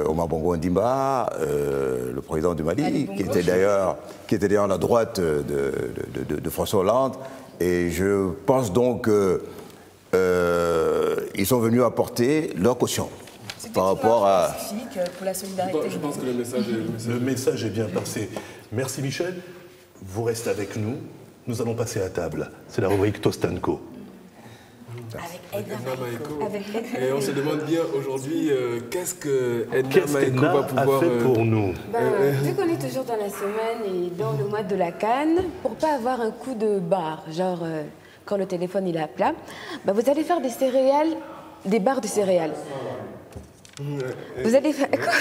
Omar Bongo Ndimba, le président du Mali, qui était d'ailleurs à la droite de François Hollande. Et je pense donc qu'ils sont venus apporter leur caution par rapport à... Pour la solidarité. Je pense que le message est bien passé. Merci Michel. Vous restez avec nous. Nous allons passer à table. C'est la rubrique Tostanko. Avec Edna. Et on se demande bien aujourd'hui qu'est-ce que Edna Maïko va pouvoir fait pour nous. Vu qu'on est toujours dans la semaine et dans le mois de la Cannes, pour pas avoir un coup de barre, genre quand le téléphone il est à plat, vous allez faire des céréales, des barres de céréales. Vous allez faire quoi?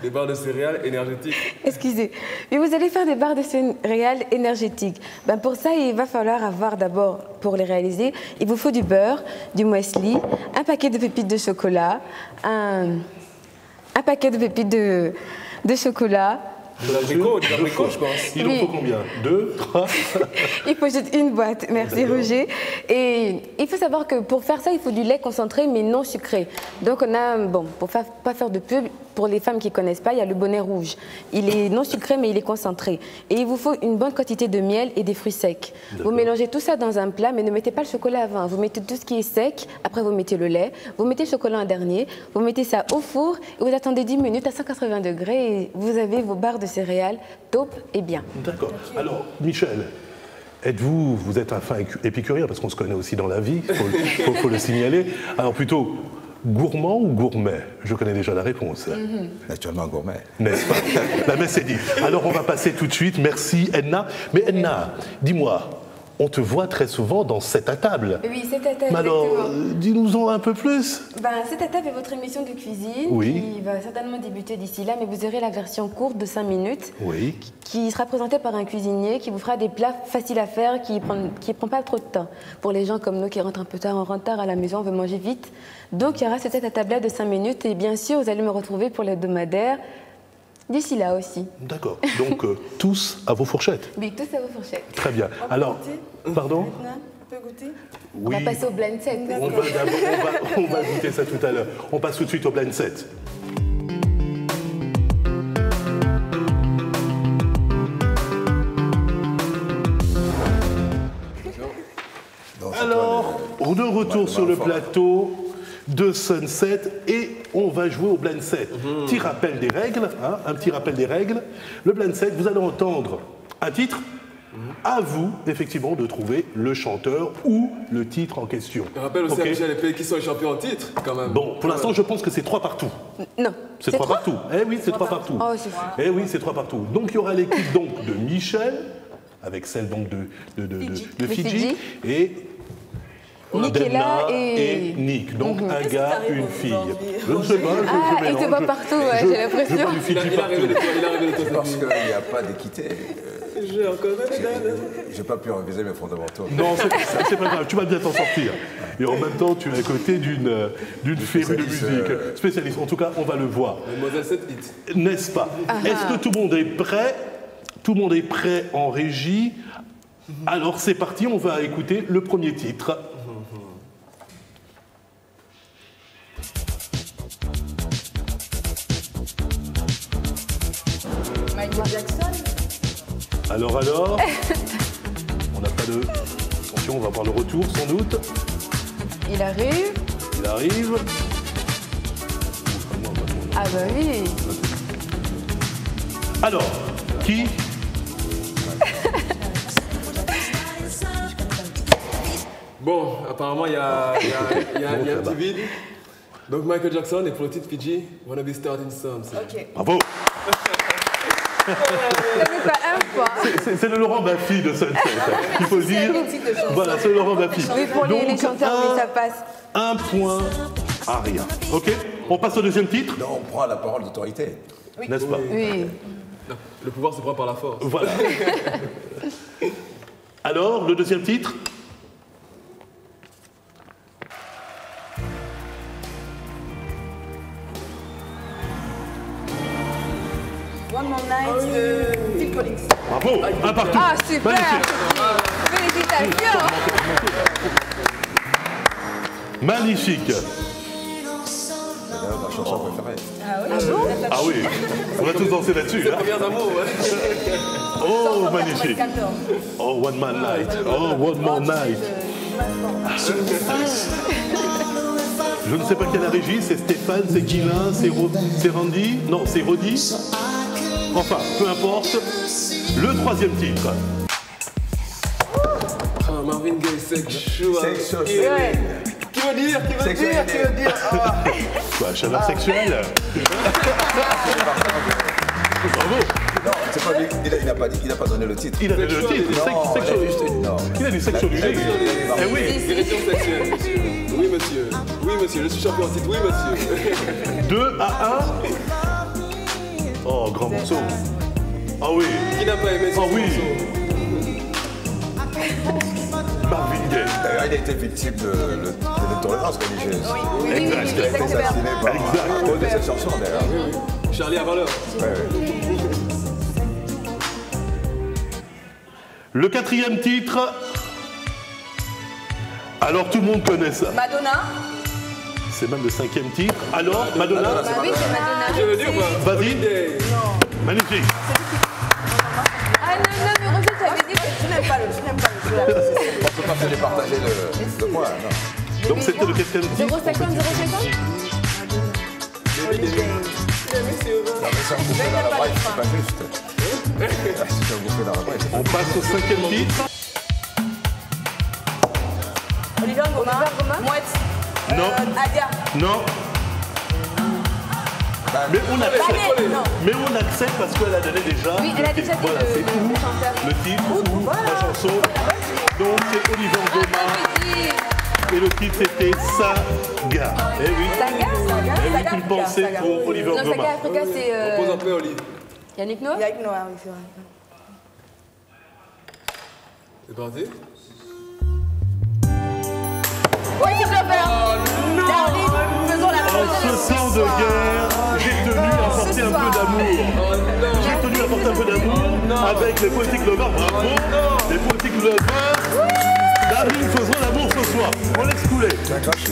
Des barres de céréales énergétiques. Excusez. Mais vous allez faire des barres de céréales énergétiques. Ben pour ça, il va falloir avoir d'abord, pour les réaliser, il vous faut du beurre, du muesli, un paquet de pépites de chocolat, un paquet de pépites de chocolat. De l'abricot, je pense. Il en faut combien? 2, 3? Il faut juste une boîte, merci Roger. Et il faut savoir que pour faire ça, il faut du lait concentré mais non sucré. Donc on a, bon, pour pas faire de pub, pour les femmes qui ne connaissent pas, il y a le bonnet rouge. Il est non sucré mais il est concentré. Et il vous faut une bonne quantité de miel et des fruits secs. Vous mélangez tout ça dans un plat, mais ne mettez pas le chocolat avant. Vous mettez tout ce qui est sec, après vous mettez le lait, vous mettez le chocolat en dernier, vous mettez ça au four et vous attendez 10 minutes à 180 degrés et vous avez vos barres de céréales top et bien. D'accord. Alors, Michel, vous êtes un fin épicurien, parce qu'on se connaît aussi dans la vie, il faut le signaler. Alors plutôt, gourmand ou gourmet? Je connais déjà la réponse. Naturellement gourmet. N'est-ce pas? La messe est dite. Alors on va passer tout de suite. Merci Edna. Mais Edna, dis-moi, on te voit très souvent dans Sept à table. Oui, Sept à table, mais alors, dis-nous-en un peu plus. Sept à table est votre émission de cuisine qui va certainement débuter d'ici là, mais vous aurez la version courte de 5 minutes qui sera présentée par un cuisinier qui vous fera des plats faciles à faire, qui prend pas trop de temps. Pour les gens comme nous qui rentrent un peu tard, on rentre tard à la maison, on veut manger vite. Donc il y aura ce Sept à table de 5 minutes et bien sûr, vous allez me retrouver pour l'hebdomadaire d'ici là aussi. D'accord. Donc tous à vos fourchettes. Oui, tous à vos fourchettes. Très bien. Alors, pardon? On peut goûter? Oui. On va passer au blind set. On va goûter ça tout à l'heure. On passe tout de suite au blind set. Alors, de retour sur le plateau de Sunset et on va jouer au blind set. Petit rappel des règles, hein, un petit rappel des règles. Le blind set, vous allez entendre un titre. À vous, effectivement, de trouver le chanteur ou le titre en question. Je rappelle aussi à Michel les pays qui sont les champions en titre, quand même. Bon, pour l'instant, je pense que c'est 3 partout. Non. C'est 3 partout. Eh oui, c'est 3 partout. Oh, c'est fou. Eh oui, c'est 3 partout. Donc, il y aura l'équipe donc de Michel, avec celle donc de Fidji, et Nickella et Nick. Donc, un gars, une fille. Je ne sais pas, je il se voit partout, j'ai l'impression. Il a rêvé de toi, parce qu'il n'y a pas d'équité. Je n'ai pas pu réviser mes fondamentaux. Non, c'est pas grave, tu vas bien t'en sortir. Et en même temps, tu es à côté d'une férue de musique. Spécialiste, en tout cas, on va le voir. Mademoiselle 7 hits. N'est-ce pas? Est-ce que tout le monde est prêt? Tout le monde est prêt en régie? Alors c'est parti, on va écouter le premier titre. Michael Jackson. Alors on n'a pas de... Attention, on va voir le retour sans doute. Il arrive. Il arrive. Ah bah oui. Alors, qui? Bon, apparemment, il y a un petit vide. Donc Michael Jackson, et pour le titre Fidji, Wanna Be Starting Something. Ok. Bravo. C'est le Laurent Baffy de Sunset, il faut le dire. Voilà, c'est le Laurent Baffy. Oui, pour les chanteurs, oui, ça passe. 1 point à rien. Ok, on passe au deuxième titre. Non, on prend la parole d'autorité. N'est-ce pas? Oui. Le pouvoir se prend par la force. Voilà. Alors, le deuxième titre. One More Night de Phil Collins. Bravo, un partout. Ah, super. Félicitations. Magnifique. Ma chanson préférée. Ah oui, on va tous danser là-dessus. Hein. Premiers amours, ouais. Oh, magnifique. Oh, One Man Night. Oh, One More Night. Je ne sais pas qui est la régie, c'est Stéphane, c'est Guilain, c'est Randy. Non, c'est Rodi. Enfin, peu importe. Le troisième titre. Marvin Gaye, Sexual. Ouais. Qui veut dire Quoi, chaleur sexuelle. Bravo. Non, c'est pas lui. Il n'a pas donné le titre. Il a donné le titre. Il a dit sexualité. Eh oui. Direction sexuelle, monsieur. Oui, monsieur. Oui, monsieur. Je suis champion en titre. Oui, monsieur. 2 à 1. Oh, grand morceau. Ah oui. Qui n'a pas aimé ce morceau? Marvin Gaye. D'ailleurs, il a été victime de l'intolérance religieuse. Oui, Il a été assassiné par à cause de cette chanson, d'ailleurs. Charlie à valeur. Le quatrième titre. Alors tout le monde connaît ça. Madonna. C'est même le cinquième titre. Alors, Madonna. Oui, c'est Madonna. Je veux dire ou pas? Vas-y. Magnifique. Ah non, non, mais Roger, tu avais dit que Je n'aime pas le jeu. On ne peut pas se départager de moi. Non. Donc c'était le quatrième titre. 0,50, 0,50. La mission bouffée dans la braille, c'est pas juste. C'est un bouffé dans la braille. On passe au cinquième titre. Olivier Ngoma. Mouette. Non. Adia. Non. Mais on accepte parce qu'elle a donné déjà. Oui, elle a déjà dit voilà, c'est le chanteur. le titre, la chanson. Donc c'est Olivier Ngoma. Et le titre c'était Saga. Eh oui. Saga. Eh oui, une pensée pour Olivier Non, Ngoma. Saga Africa, c'est Pose un peu, Oli. Yannick Noah. Yannick Noah, oui, c'est vrai. C'est parti. Ouais, c'est Lover. Charlie, faisons la En ce sang de guerre, j'ai tenu à apporter un peu d'amour. J'ai tenu à apporter un peu d'amour avec les Poetic Lovers. Bravo. Les Poetic Lovers. Là, nous faisons l'amour ce soir. On laisse couler.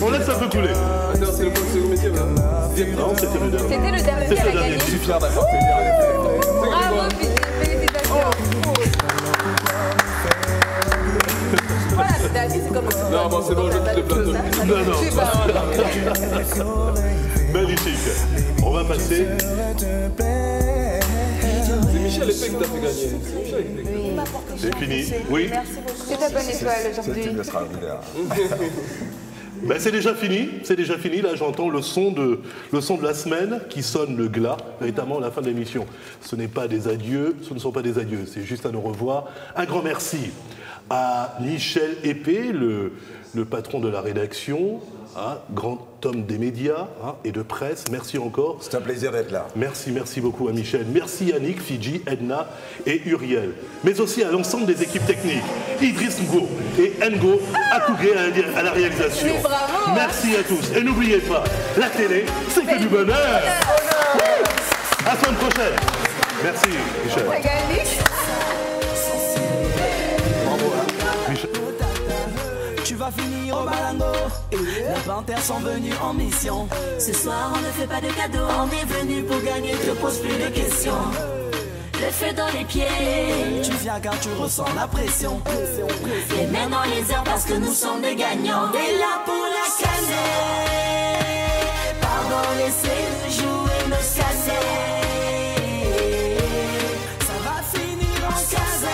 On laisse un peu couler. Attends, c'est le métier, là. Non, c'était le dernier. C'était le dernier C'était qu'elle le a dernier. gagné. Je suis fier d'apporter des Bravo, félicitations. Voilà, c'est comme ça. Non, bon, c'est bon, je quitte le plateau. Non. Magnifique. On va passer. C'est Michel Épée qui t'a fait gagner. C'est Michel Épée. C'est fini. Oui. C'est ta bonne étoile aujourd'hui. C'est extraordinaire. Ben, c'est déjà fini. Là, j'entends le son de la semaine qui sonne le glas, véritablement à la fin de l'émission. Ce n'est pas des adieux, ce ne sont pas des adieux, c'est juste un au revoir. Un grand merci à Michel Épée, le patron de la rédaction, grand homme des médias et de presse. Merci encore. C'est un plaisir d'être là. Merci beaucoup à Michel. Merci Yannick, Fidji, Edna et Uriel. Mais aussi à l'ensemble des équipes techniques. Idriss Ngo et Ngo Akougé à la réalisation. Mais bravo, Merci à tous. Et n'oubliez pas, la télé, c'est que du bonheur. À la semaine prochaine. Merci Michel. Tu vas finir au Malango. Les panthères sont venus en mission. Ce soir on ne fait pas de cadeaux. On est venu pour gagner, te pose plus de questions. Le feu dans les pieds. Tu viens car tu ressens la pression. Les mains dans les airs parce que nous sommes des gagnants. Et là pour la canner. Pardon, laissez-nous jouer nos cassettes. Ça va finir en casette.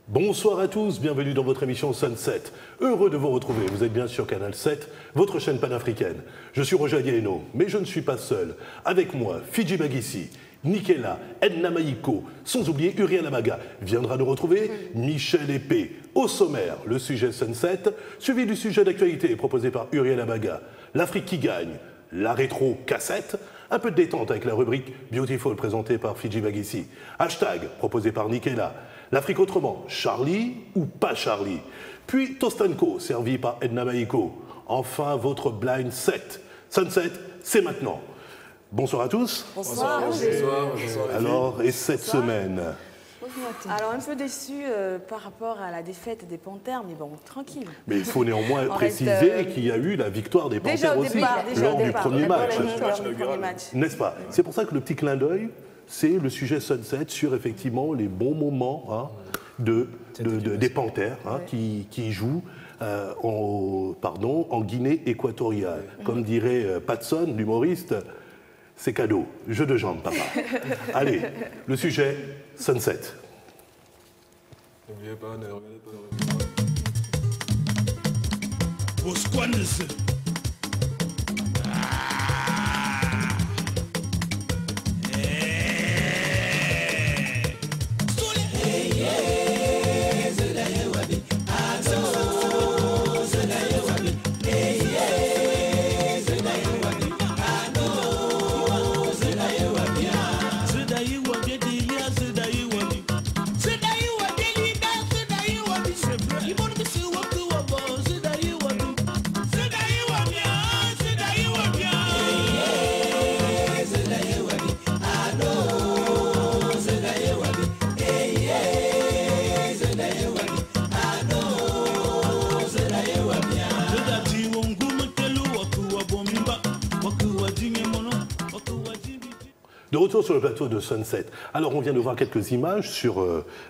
Bonsoir à tous, bienvenue dans votre émission Sunset. Heureux de vous retrouver, vous êtes bien sur Canal 7, votre chaîne panafricaine. Je suis Roger Adieno, mais je ne suis pas seul. Avec moi, Fidji Bagissi, Nikela, Edna Maïko, sans oublier Uriel Amaga. Viendra nous retrouver Michel Épée. Au sommaire, le sujet Sunset, suivi du sujet d'actualité proposé par Uriel Amaga. L'Afrique qui gagne, la rétro cassette, un peu de détente avec la rubrique Beautiful présentée par Fidji Bagissi. Hashtag proposé par Nikela. L'Afrique autrement, Charlie ou pas Charlie. Puis Tostanko, servi par Edna Maïko. Enfin, votre blind set. Sunset, c'est maintenant. Bonsoir à tous. Bonsoir. Alors, et cette semaine? Alors, un peu déçu par rapport à la défaite des Panthères, mais bon, tranquille. Mais il faut néanmoins préciser qu'il y a eu la victoire des Panthères aussi, lors du premier match. N'est-ce pas? C'est pour ça que le petit clin d'œil, c'est le sujet Sunset sur effectivement les bons moments des Panthères qui jouent en Guinée équatoriale. Comme dirait Patson, l'humoriste, c'est cadeau. Jeu de jambes, papa. Allez, le sujet Sunset. N'oubliez pas, ne regardez pas le Os squanes. De retour sur le plateau de Sunset. Alors, on vient de voir quelques images sur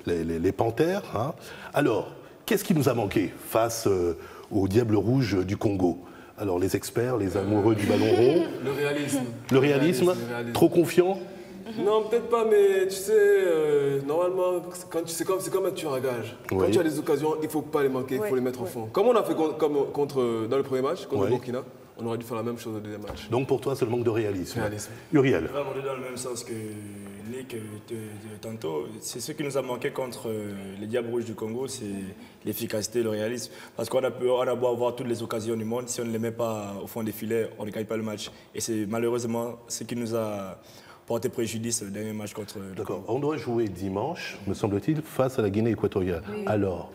les Panthères. Alors, qu'est-ce qui nous a manqué face au Diable Rouge du Congo? Alors, les experts, les amoureux du ballon rond. Le réalisme. Le réalisme. Trop confiant? Non, peut-être pas, mais tu sais, normalement, c'est comme un tueur à gage. Quand tu as des occasions, il ne faut pas les manquer, il faut les mettre au fond. Comme on a fait dans le premier match, contre le Burkina, on aurait dû faire la même chose au deuxième match. Donc pour toi, c'est le manque de réalisme. Uriel. On va aller dans le même sens que Nick tantôt. C'est ce qui nous a manqué contre les Diables Rouges du Congo, c'est l'efficacité et le réalisme. Parce qu'on a beau avoir toutes les occasions du monde, si on ne les met pas au fond des filets, on ne gagne pas le match. Et c'est malheureusement ce qui nous a porté préjudice le dernier match contre le Congo. On doit jouer dimanche, me semble-t-il, face à la Guinée équatoriale. Oui. Alors,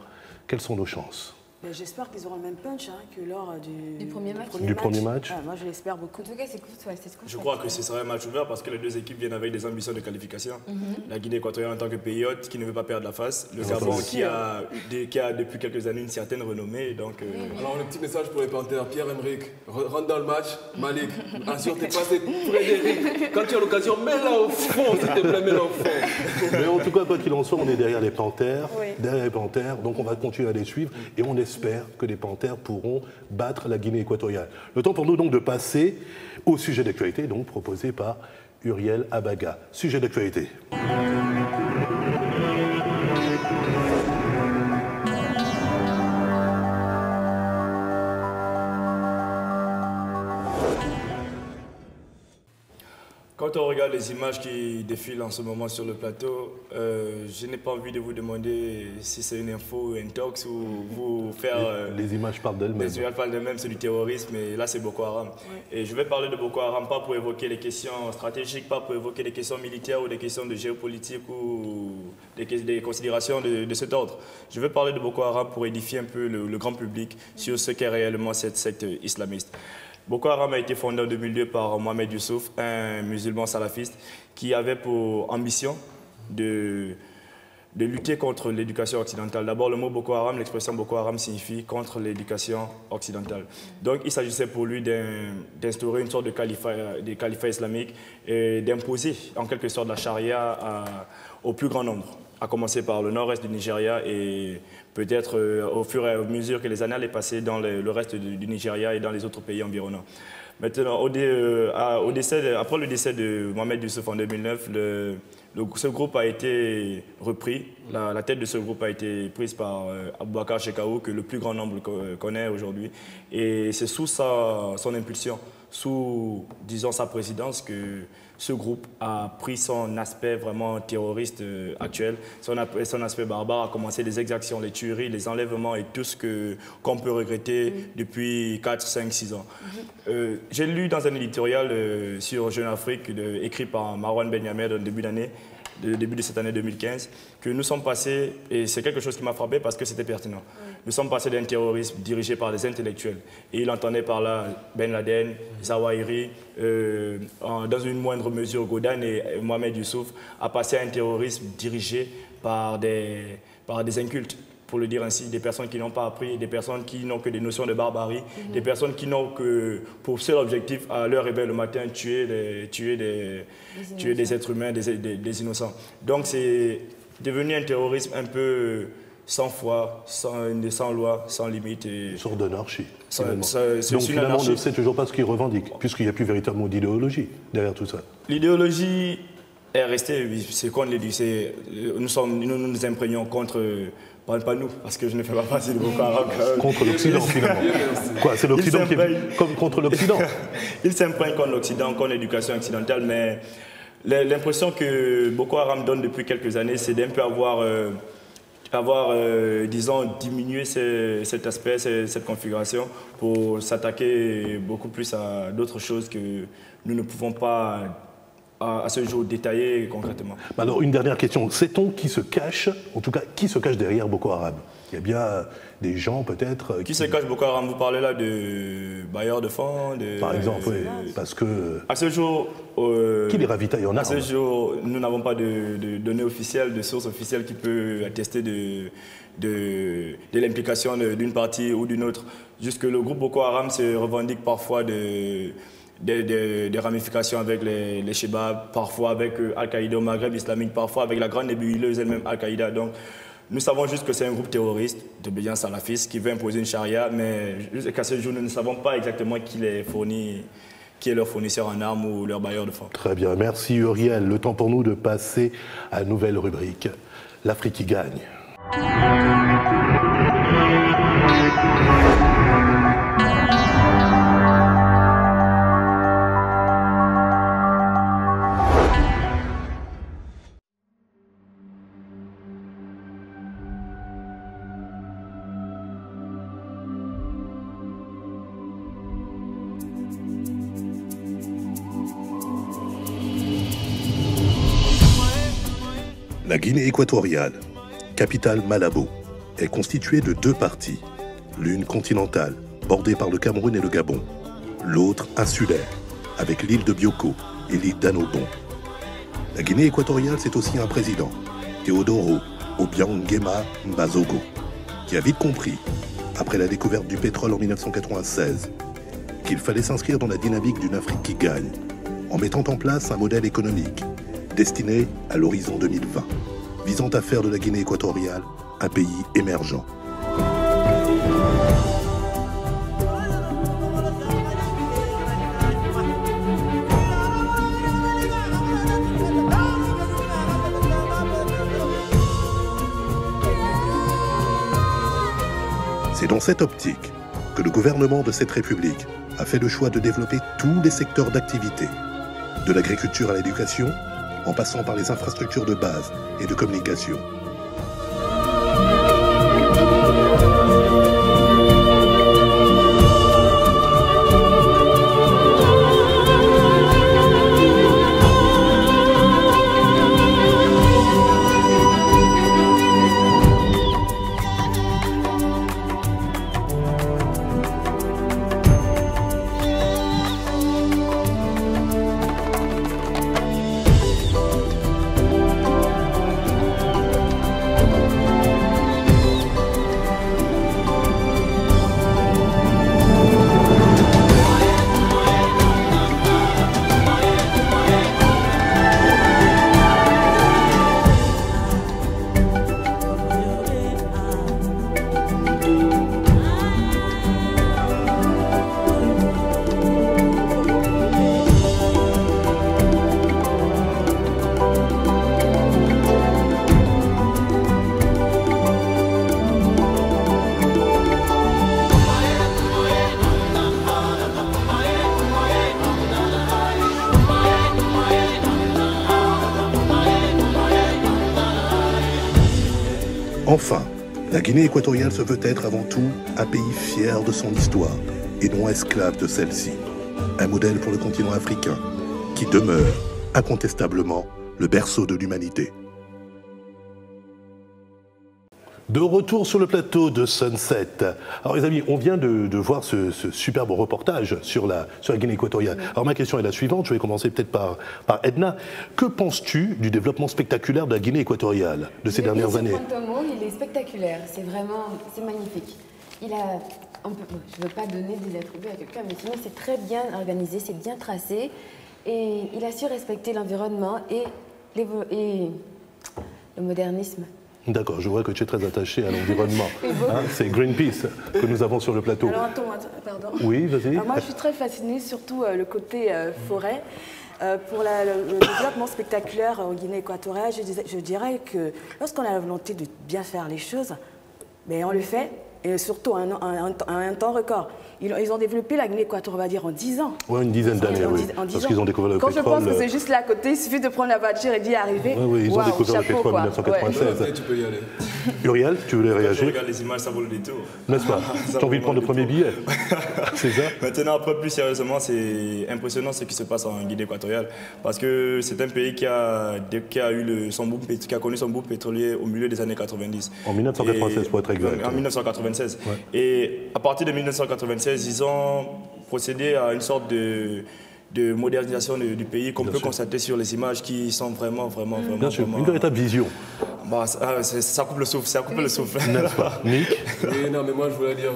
quelles sont nos chances? J'espère qu'ils auront le même punch que lors du premier match. Du premier match. Moi, je l'espère beaucoup. En tout cas, c'est cool. Je crois que ce sera un match ouvert parce que les deux équipes viennent avec des ambitions de qualification. La Guinée équatoriale en tant que pays hôte qui ne veut pas perdre la face. Le Gabon qui a depuis quelques années une certaine renommée. Donc, Alors, le petit message pour les Panthères. Pierre-Emerick, rentre dans le match. Malik, assure tes passes. Frédéric, quand tu as l'occasion, mets-la au fond, s'il te plaît, mets-la au fond. Mais en tout cas, quoi qu'il en soit, on est derrière les Panthères. Derrière les Panthères. Donc, on va continuer à les suivre. Et on espère que les Panthères pourront battre la Guinée équatoriale. Le temps pour nous donc de passer au sujet d'actualité, donc proposé par Uriel Abaga. Sujet d'actualité. Quand on regarde les images qui défilent en ce moment sur le plateau, je n'ai pas envie de vous demander si c'est une info ou un tox ou vous faire... les images parlent d'elles-mêmes. Les images parlent d'elles-mêmes, c'est du terrorisme, et là c'est Boko Haram. Et je vais parler de Boko Haram, pas pour évoquer les questions stratégiques, pas pour évoquer des questions militaires ou des questions de géopolitique ou des considérations de cet ordre. Je vais parler de Boko Haram pour édifier un peu le grand public sur ce qu'est réellement cette secte islamiste. Boko Haram a été fondé en 2002 par Mohamed Youssouf, un musulman salafiste qui avait pour ambition de lutter contre l'éducation occidentale. D'abord, le mot Boko Haram, l'expression Boko Haram signifie contre l'éducation occidentale. Donc, il s'agissait pour lui d'instaurer une sorte de califat islamique et d'imposer en quelque sorte la charia au plus grand nombre, à commencer par le nord-est du Nigeria et peut-être au fur et à mesure que les années allaient passer dans le reste du Nigeria et dans les autres pays environnants. Maintenant, après le décès de Mohamed Youssouf en 2009, ce groupe a été repris. La tête de ce groupe a été prise par Aboubacar Shekau, que le plus grand nombre connaît aujourd'hui. Et c'est sous son impulsion, sous, disons, sa présidence, que ce groupe a pris son aspect vraiment terroriste actuel, son aspect barbare, a commencé les exactions, les tueries, les enlèvements et tout ce qu'on peut regretter depuis 4, 5, 6 ans. J'ai lu dans un éditorial sur Jeune Afrique, écrit par Marwan Benyamed au début de cette année 2015, que nous sommes passés, et c'est quelque chose qui m'a frappé parce que c'était pertinent, nous sommes passés d'un terrorisme dirigé par des intellectuels. Et il entendait par là Ben Laden, Zawahiri, dans une moindre mesure Godane et Mohamed Youssouf, à passer à un terrorisme dirigé par des incultes, pour le dire ainsi, des personnes qui n'ont pas appris, des personnes qui n'ont que des notions de barbarie, des personnes qui n'ont que pour seul objectif, à leur réveil le matin, tuer des êtres humains, des innocents. Donc c'est devenu un terrorisme un peu sans foi, sans loi, sans limite. Une sorte d'anarchie. Donc finalement, on ne sait toujours pas ce qu'ils revendiquent, puisqu'il n'y a plus véritablement d'idéologie derrière tout ça. L'idéologie est restée, c'est qu'on le dit, nous nous imprégnons contre, pas nous, parce que je ne fais pas partie de Boko Haram. Contre l'Occident, finalement. Quoi, c'est l'Occident qui est comme contre l'Occident. Il s'imprègne contre l'Occident, contre l'éducation occidentale, mais l'impression que Boko Haram donne depuis quelques années, c'est d'un peu disons, diminué cet aspect, cette configuration, pour s'attaquer beaucoup plus à d'autres choses que nous ne pouvons pas à ce jour détailler concrètement. Alors une dernière question, sait-on qui se cache, en tout cas qui se cache derrière Boko Haram? Il y a bien des gens peut-être... Qui se cache Boko Haram? Vous parlez là de bailleurs de fonds Par exemple, oui, parce que... À ce jour... qui les ravitaille en armes? À ce jour, nous n'avons pas de données officielles, de sources officielles qui peuvent attester de l'implication d'une partie ou d'une autre. Jusque le groupe Boko Haram se revendique parfois des ramifications avec les Shebabs, parfois avec Al-Qaïda au Maghreb islamique, parfois avec la grande nébuleuse elle-même Al-Qaïda. Donc, nous savons juste que c'est un groupe terroriste d'obédience salafiste qui veut imposer une charia, mais jusqu'à ce jour, nous ne savons pas exactement qui est leur fournisseur en armes ou leur bailleur de fonds. Très bien, merci Uriel. Le temps pour nous de passer à une nouvelle rubrique, l'Afrique qui gagne. La Guinée équatoriale, capitale Malabo, est constituée de deux parties, l'une continentale, bordée par le Cameroun et le Gabon, l'autre insulaire, avec l'île de Bioko et l'île d'Annobon. La Guinée équatoriale, c'est aussi un président, Teodoro Obiang-Nguema Mbazogo, qui a vite compris, après la découverte du pétrole en 1996, qu'il fallait s'inscrire dans la dynamique d'une Afrique qui gagne, en mettant en place un modèle économique destiné à l'horizon 2020, visant à faire de la Guinée équatoriale un pays émergent. C'est dans cette optique que le gouvernement de cette République a fait le choix de développer tous les secteurs d'activité, de l'agriculture à l'éducation, en passant par les infrastructures de base et de communication. Enfin, la Guinée équatoriale se veut être avant tout un pays fier de son histoire et non esclave de celle-ci. Un modèle pour le continent africain qui demeure incontestablement le berceau de l'humanité. De retour sur le plateau de Sunset. Alors les amis, on vient de voir ce superbe reportage sur la Guinée équatoriale. Alors ma question est la suivante, je vais commencer peut-être par Edna. Que penses-tu du développement spectaculaire de la Guinée équatoriale de ces dernières années? Il est spectaculaire, c'est magnifique. Il a, je ne veux pas donner des attributs à quelqu'un, mais sinon c'est très bien organisé, c'est bien tracé. Et il a su respecter l'environnement et le modernisme. D'accord, je vois que tu es très attaché à l'environnement. Hein, c'est Greenpeace que nous avons sur le plateau. Alors attends, pardon. Oui, vas-y. Moi je suis très fascinée, surtout le côté forêt. Pour le développement spectaculaire en Guinée équatoriale, je dirais que lorsqu'on a la volonté de bien faire les choses, ben on le fait, et surtout à un temps record. Ils ont développé la Guinée équatoriale, on va dire, en 10 ans. Oui, une dizaine d'années, oui. Parce qu'ils ont découvert le pétrole. Quand je pense que c'est juste là à côté, il suffit de prendre la voiture et d'y arriver. Oui, ils ont découvert le pétrole en 1996. Ouais. Tu peux y aller. Uriel, tu voulais réagir? Je regarde les images, ça vaut le détour. N'est-ce pas? Tu as envie de prendre le premier billet? C'est ça? Maintenant, après, plus sérieusement, c'est impressionnant ce qui se passe en Guinée équatoriale. Parce que c'est un pays qui a connu son boom pétrolier au milieu des années 90. En 1996, pour être exact. En 1996. Ouais. Et à partir de 1996, ils ont procédé à une sorte de modernisation du pays qu'on peut constater sur les images qui sont vraiment. Bien sûr, une véritable vision. Bah, ça coupe le souffle, N'est-ce pas, Nick? Oui, non, mais moi je voulais dire,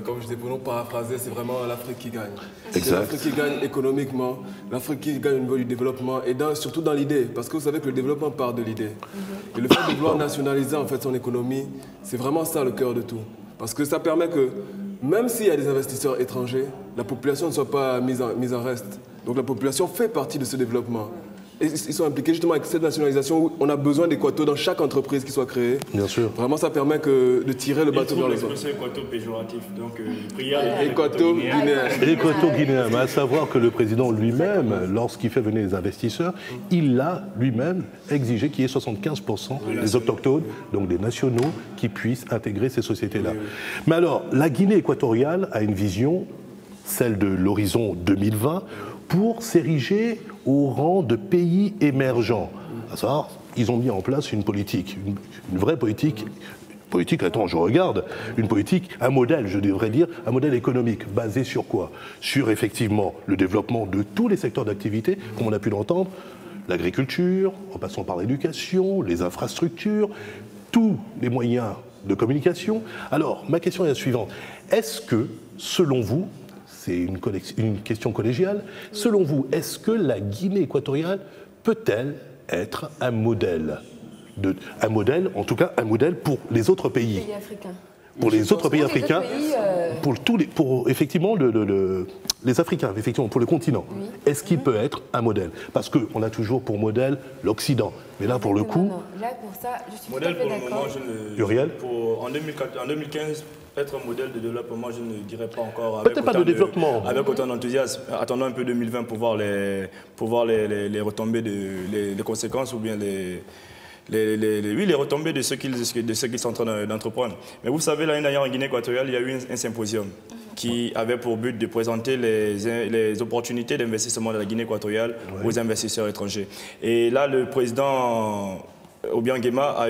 comme je disais pour nous paraphraser, c'est vraiment l'Afrique qui gagne. C'est l'Afrique qui gagne économiquement, l'Afrique qui gagne au niveau du développement et surtout dans l'idée, parce que vous savez que le développement part de l'idée. Et le fait de vouloir nationaliser en fait son économie, c'est vraiment ça le cœur de tout. Parce que ça permet que, même s'il y a des investisseurs étrangers, la population ne soit pas mise en reste. Donc la population fait partie de ce développement. Et ils sont impliqués justement avec cette nationalisation où on a besoin d'Équato dans chaque entreprise qui soit créée. Bien sûr. Vraiment, ça permet de tirer le bateau vers le bas. C'est Équato péjoratif, donc Équato guinéen. Équato guinéen, mais à savoir que le président lui-même, lorsqu'il fait venir les investisseurs, il a lui-même exigé qu'il y ait 75% des autochtones, donc des nationaux, qui puissent intégrer ces sociétés-là. Mais alors, la Guinée équatoriale a une vision, celle de l'horizon 2020, pour s'ériger au rang de pays émergents. À savoir, ils ont mis en place une politique, une vraie politique, attends, je regarde, une politique, un modèle, je devrais dire, un modèle économique, basé sur quoi? Sur effectivement le développement de tous les secteurs d'activité, comme on a pu l'entendre, l'agriculture, en passant par l'éducation, les infrastructures, tous les moyens de communication. Alors, ma question est la suivante. Est-ce que, selon vous, c'est une question collégiale, selon vous, est-ce que la Guinée équatoriale peut-elle être un modèle, en tout cas un modèle pour les autres pays? Pays africains. Pour les autres pays africains, pour effectivement les Africains, effectivement, pour le continent. Oui. Est-ce qu'il peut être un modèle? Parce qu'on a toujours pour modèle l'Occident. Mais là, pour le coup... Non. Là, pour ça, je suis modèle tout à fait pour le moment, Uriel? En 2015, être un modèle de développement, je ne dirais pas encore. Peut-être pas de développement. Avec autant d'enthousiasme. Attendons un peu 2020 pour voir les retombées, les conséquences ou bien les retombées de ce qu'ils sont en train d'entreprendre. Mais vous savez, l'année dernière en Guinée équatoriale, il y a eu un symposium qui avait pour but de présenter les opportunités d'investissement de la Guinée équatoriale aux investisseurs étrangers. Et là, le président Obiang Nguema a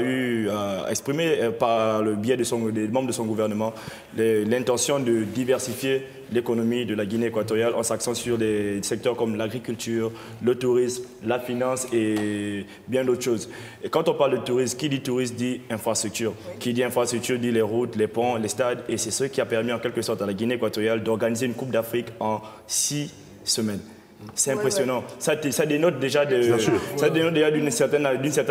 exprimé par le biais des membres de son gouvernement l'intention de diversifier l'économie de la Guinée équatoriale en s'axant sur des secteurs comme l'agriculture, le tourisme, la finance et bien d'autres choses. Et quand on parle de tourisme, qui dit tourisme dit infrastructure. Qui dit infrastructure dit les routes, les ponts, les stades. Et c'est ce qui a permis en quelque sorte à la Guinée équatoriale d'organiser une Coupe d'Afrique en 6 semaines. C'est impressionnant. Ça dénote déjà d'une certaine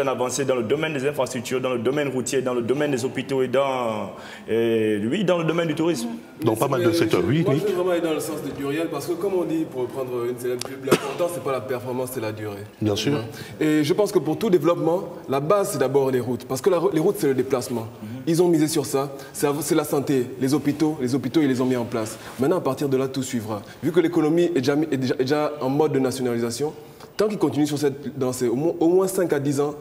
avancée dans le domaine des infrastructures, dans le domaine routier, dans le domaine des hôpitaux et dans le domaine du tourisme. Dans pas mal de secteurs, oui. Moi, je veux vraiment aller dans le sens de Uriel parce que, comme on dit, pour prendre une célèbre pub, l'important, c'est pas la performance, c'est la durée. Bien sûr. Et je pense que pour tout développement, la base, c'est d'abord les routes. Parce que les routes, c'est le déplacement. Ils ont misé sur ça. C'est la santé. Les hôpitaux, ils les ont mis en place. Maintenant, à partir de là, tout suivra. Vu que l'économie est déjà en mode de nationalisation, tant qu'ils continuent sur cette lancée, au moins 5 à 10 ans,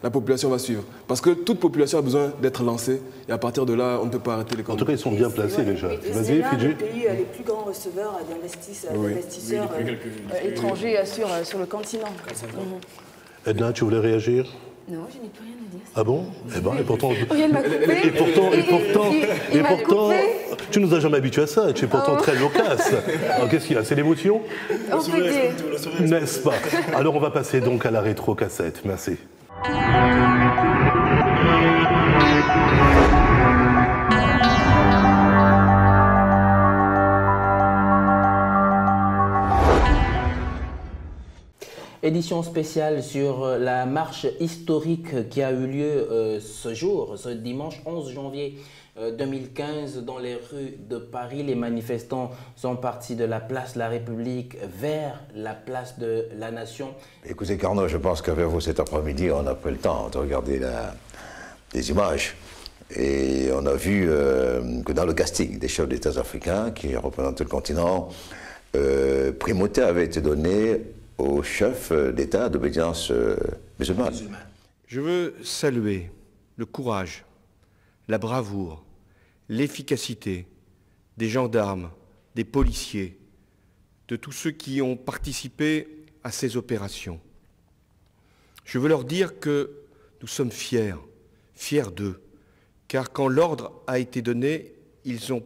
la population va suivre. Parce que toute population a besoin d'être lancée et à partir de là, on ne peut pas arrêter l'économie. En tout cas, ils sont bien placés déjà. Vas-y, Fidji. C'est l'un des pays les plus grands receveurs d'investisseurs étrangers sur le continent. Edna, tu voulais réagir? Non, je n'ai plus rien à dire. Ah bon? Eh ben, et pourtant... Rien m'a coupé. Et pourtant, tu nous as jamais habitués à ça. Tu es pourtant très loquace. Alors, qu'est-ce qu'il y a? C'est l'émotion? On peut dire. N'est-ce pas? Alors, on va passer donc à la rétro-cassette. Merci. Édition spéciale sur la marche historique qui a eu lieu ce jour, ce dimanche 11 janvier 2015, dans les rues de Paris. Les manifestants sont partis de la place de la République vers la place de la Nation. Écoutez, Carnot, je pense qu'avec vous cet après-midi, on a pris le temps de regarder les images. Et on a vu que dans le casting des chefs d'État africains qui représentent le continent, primauté avait été donnée au chef d'État d'obédience musulmane. Je veux saluer le courage, la bravoure, l'efficacité des gendarmes, des policiers, de tous ceux qui ont participé à ces opérations. Je veux leur dire que nous sommes fiers d'eux, car quand l'ordre a été donné, ils ont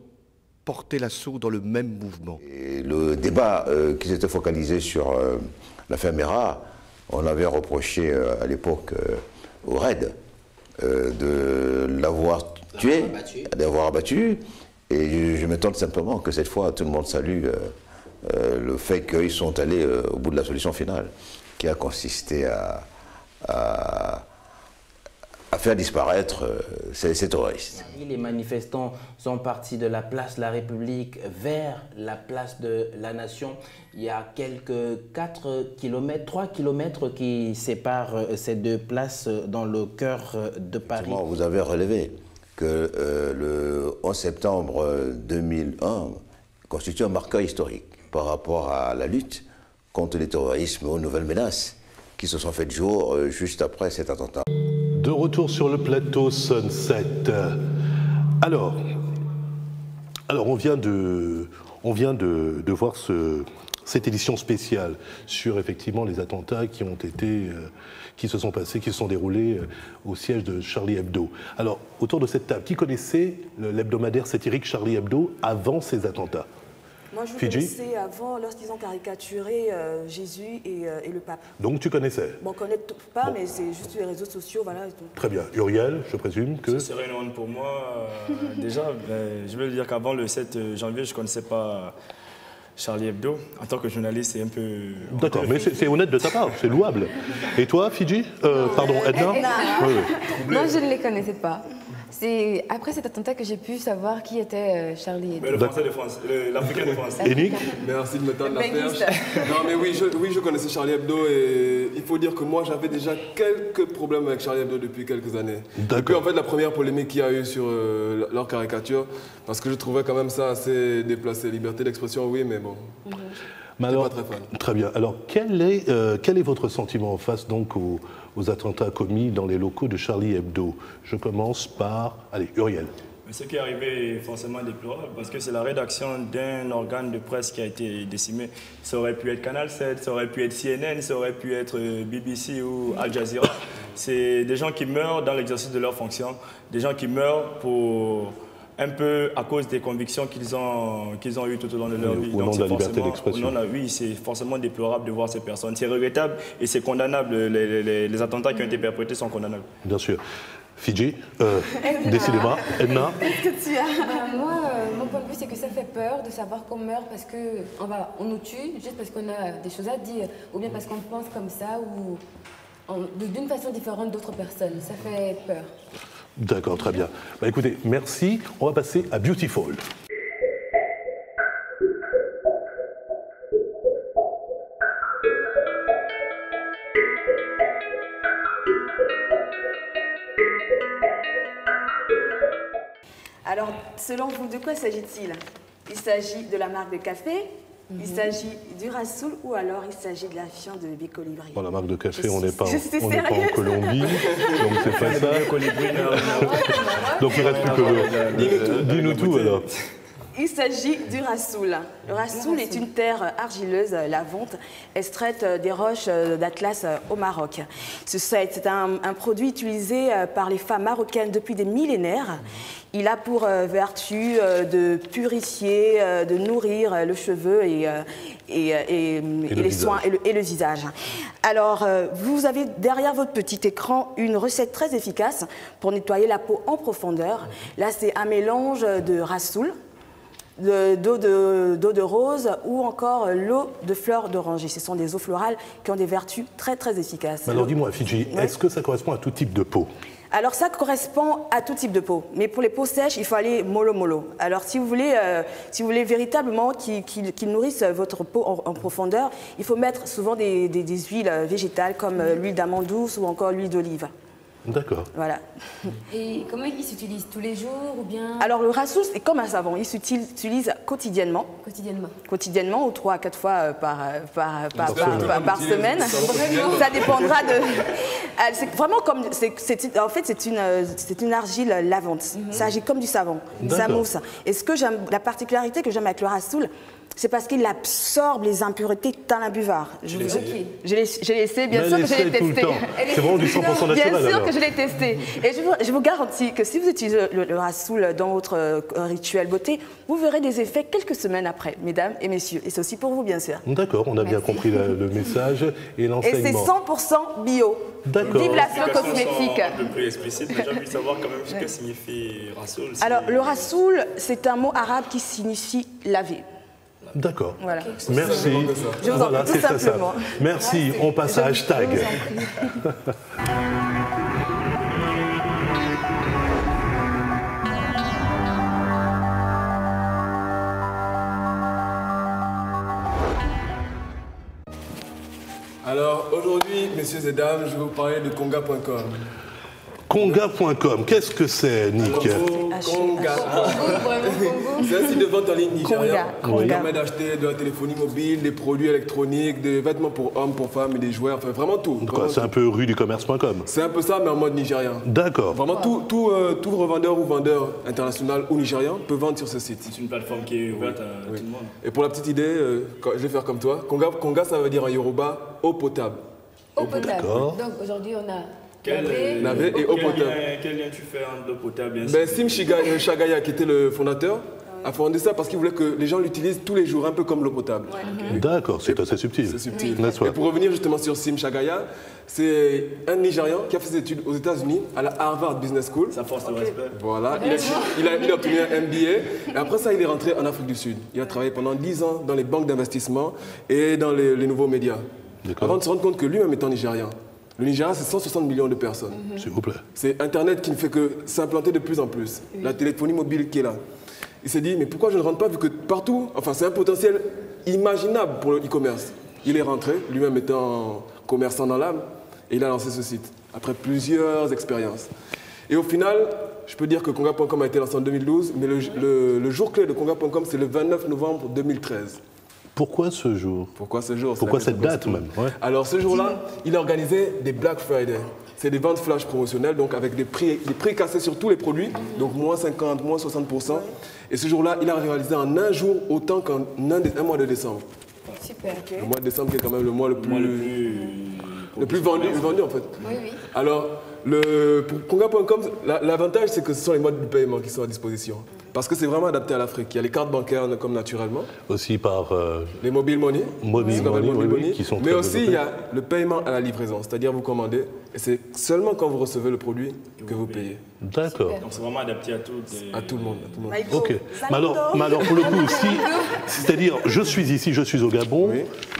porté l'assaut dans le même mouvement. Et le débat qui s'était focalisé sur l'affaire Mera, on avait reproché à l'époque au RAID de l'avoir tué, d'avoir abattu. Et je m'étonne simplement que cette fois, tout le monde salue le fait qu'ils sont allés au bout de la solution finale, qui a consisté à faire disparaître ces terroristes. Les manifestants sont partis de la place de la République vers la place de la Nation. Il y a quelques 3 kilomètres qui séparent ces deux places dans le cœur de Paris. Vous avez relevé que le 11 septembre 2001 constitue un marqueur historique par rapport à la lutte contre le terrorisme et aux nouvelles menaces qui se sont faites jour juste après cet attentat. De retour sur le plateau Sunset. Alors on vient de voir cette édition spéciale sur effectivement les attentats qui se sont déroulés au siège de Charlie Hebdo. Alors, autour de cette table, qui connaissait l'hebdomadaire satirique Charlie Hebdo avant ces attentats? Moi, je connaissais avant, lorsqu'ils ont caricaturé Jésus et le pape. Donc, tu connaissais? Bon, on ne connaît pas, mais c'est juste les réseaux sociaux, voilà. Et tout. Très bien. Uriel, je présume que... Ce serait une honte pour moi. Déjà, je veux dire qu'avant le 7 janvier, je ne connaissais pas Charlie Hebdo. En tant que journaliste, c'est un peu... D'accord, mais c'est honnête de ta part, c'est louable. Et toi, Fidji? Pardon, Edna? Oui. Non, je ne les connaissais pas. C'est après cet attentat que j'ai pu savoir qui était Charlie Hebdo. Mais le Français de France, l'Africain de France. Et Nick? Merci de me tendre la perche. Non mais oui, je connaissais Charlie Hebdo et il faut dire que moi j'avais déjà quelques problèmes avec Charlie Hebdo depuis quelques années. Depuis en fait la première polémique qu'il y a eu sur leur caricature, parce que je trouvais quand même ça assez déplacé. Liberté d'expression, oui, mais bon. Mais alors, pas très fan. Très bien. Alors quel est votre sentiment face donc aux attentats commis dans les locaux de Charlie Hebdo? Je commence par... Allez, Uriel. Mais ce qui est arrivé est forcément déplorable parce que c'est la rédaction d'un organe de presse qui a été décimé. Ça aurait pu être Canal 7, ça aurait pu être CNN, ça aurait pu être BBC ou Al Jazeera. C'est des gens qui meurent dans l'exercice de leur fonction, des gens qui meurent pour... un peu à cause des convictions qu'ils ont eues tout au long de leur vie. Au nom de la liberté d'expression. Oui, c'est forcément déplorable de voir ces personnes. C'est regrettable et c'est condamnable. Les attentats qui ont été perpétrés sont condamnables. Bien sûr. Fidji, décidément. Edna? Qu'est-ce que tu as? Moi, mon point de vue, c'est que ça fait peur de savoir qu'on meurt parce qu'on nous tue, juste parce qu'on a des choses à dire, ou bien parce qu'on pense comme ça, ou d'une façon différente d'autres personnes. Ça fait peur. D'accord, très bien. Bah, écoutez, merci. On va passer à Beautiful. Alors, selon vous, de quoi s'agit-il? Il s'agit de la marque de café, il s'agit du Rassoul ou alors il s'agit de la fiente de bébé colibri? Bon, la marque de café, on n'est pas en Colombie, donc c'est pas ça. Donc il reste plus que... Dis-nous tout alors. Il s'agit du rassoul. Le rassoul est une terre argileuse, lavante, extraite des roches d'Atlas au Maroc. C'est un produit utilisé par les femmes marocaines depuis des millénaires. Il a pour vertu de purifier, de nourrir le cheveu et les soins et le visage. Alors, vous avez derrière votre petit écran une recette très efficace pour nettoyer la peau en profondeur. Là, c'est un mélange de rassoul, d'eau de rose ou encore l'eau de fleurs d'oranger. Ce sont des eaux florales qui ont des vertus très très efficaces. Alors dis-moi, Fidji, est-ce que ça correspond à tout type de peau? Alors ça correspond à tout type de peau, mais pour les peaux sèches, il faut aller mollo-mollo. Alors si vous voulez véritablement qu'ils nourrissent votre peau en profondeur, il faut mettre souvent des huiles végétales comme l'huile d'amande douce ou encore l'huile d'olive. D'accord. Voilà. Et comment il s'utilise tous les jours ou bien? Alors le rassoul, c'est comme un savon, il s'utilise quotidiennement. Quotidiennement ou 3 à 4 fois par semaine. Ça dépendra de... C'est vraiment comme... En fait, c'est une argile lavante. Ça agit comme du savon. Ça mousse. Et la particularité que j'aime avec le rassoul, c'est parce qu'il absorbe les impuretés dans la buvard. Je l'ai essayé, bien sûr que je l'ai testé. C'est vraiment du 100% naturel. Bien sûr que je l'ai testé. Et je vous garantis que si vous utilisez le rassoul dans votre rituel beauté, vous verrez des effets quelques semaines après, mesdames et messieurs. Et c'est aussi pour vous, bien sûr. D'accord, on a bien compris le message et l'enseignement. Et c'est 100% bio. D'accord. Vive la slow cosmétique. Un peu plus explicite, mais j'ai envie de savoir quand même ce que signifie rassoul. Alors, le rassoul, c'est un mot arabe qui signifie laver. D'accord. Voilà. Merci. Je vous en prie, tout simplement. Merci. On passe à hashtag. Alors aujourd'hui, messieurs et dames, je vais vous parler de Konga.com. Konga.com, qu'est-ce que c'est, Nick? Konga. C'est un site de vente en ligne nigérien qui permet d'acheter de la téléphonie mobile, des produits électroniques, des vêtements pour hommes, pour femmes et des jouets, enfin vraiment tout. C'est un peu rue du commerce.com. C'est un peu ça, mais en mode nigérien. D'accord. Vraiment tout revendeur ou vendeur international ou nigérien peut vendre sur ce site. C'est une plateforme qui est ouverte à tout le monde. Et pour la petite idée, je vais faire comme toi. Konga, ça veut dire en Yoruba eau potable. Eau potable. Donc aujourd'hui, on a navet et eau potable. Quel lien tu fais entre l'eau potable? Sim Shagaya, qui était le fondateur, a fondé ça parce qu'il voulait que les gens l'utilisent tous les jours, un peu comme l'eau potable. D'accord, c'est assez subtil. C'est subtil. Et pour revenir justement sur Sim Shagaya, c'est un Nigérian qui a fait ses études aux États-Unis à la Harvard Business School. Ça force le respect. Voilà, il a obtenu un MBA et après ça, il est rentré en Afrique du Sud. Il a travaillé pendant 10 ans dans les banques d'investissement et dans les nouveaux médias. Avant de se rendre compte que lui-même étant Nigérien, le Nigeria, c'est 160 millions de personnes. S'il vous plaît. C'est Internet qui ne fait que s'implanter de plus en plus. La téléphonie mobile qui est là. Il s'est dit, mais pourquoi je ne rentre pas vu que partout, enfin c'est un potentiel imaginable pour le e-commerce. Il est rentré, lui-même étant commerçant dans l'âme, et il a lancé ce site, après plusieurs expériences. Et au final, je peux dire que Konga.com a été lancé en 2012, mais le jour clé de Konga.com, c'est le 29 novembre 2013. Pourquoi ce jour? Pourquoi ce jour? Pourquoi cette date même? Alors ce jour-là, il a organisé des Black Friday. C'est des ventes flash promotionnelles, donc avec des prix cassés sur tous les produits, donc moins 50, moins 60%. Et ce jour-là, il a réalisé en un jour autant qu'en un mois de décembre. Super. Le mois de décembre qui est quand même le mois le plus vendu en fait. Oui. Alors, pour Konga.com, l'avantage c'est que ce sont les modes de paiement qui sont à disposition. Parce que c'est vraiment adapté à l'Afrique. Il y a les cartes bancaires comme naturellement. Aussi par... les mobile money. Mobile money, qui sont mais aussi il y a le paiement à la livraison. C'est-à-dire vous commandez et c'est seulement quand vous recevez le produit que vous payez. D'accord. Donc c'est vraiment adapté à tout le monde. Ok. Mais alors pour le coup, c'est-à-dire je suis ici, je suis au Gabon,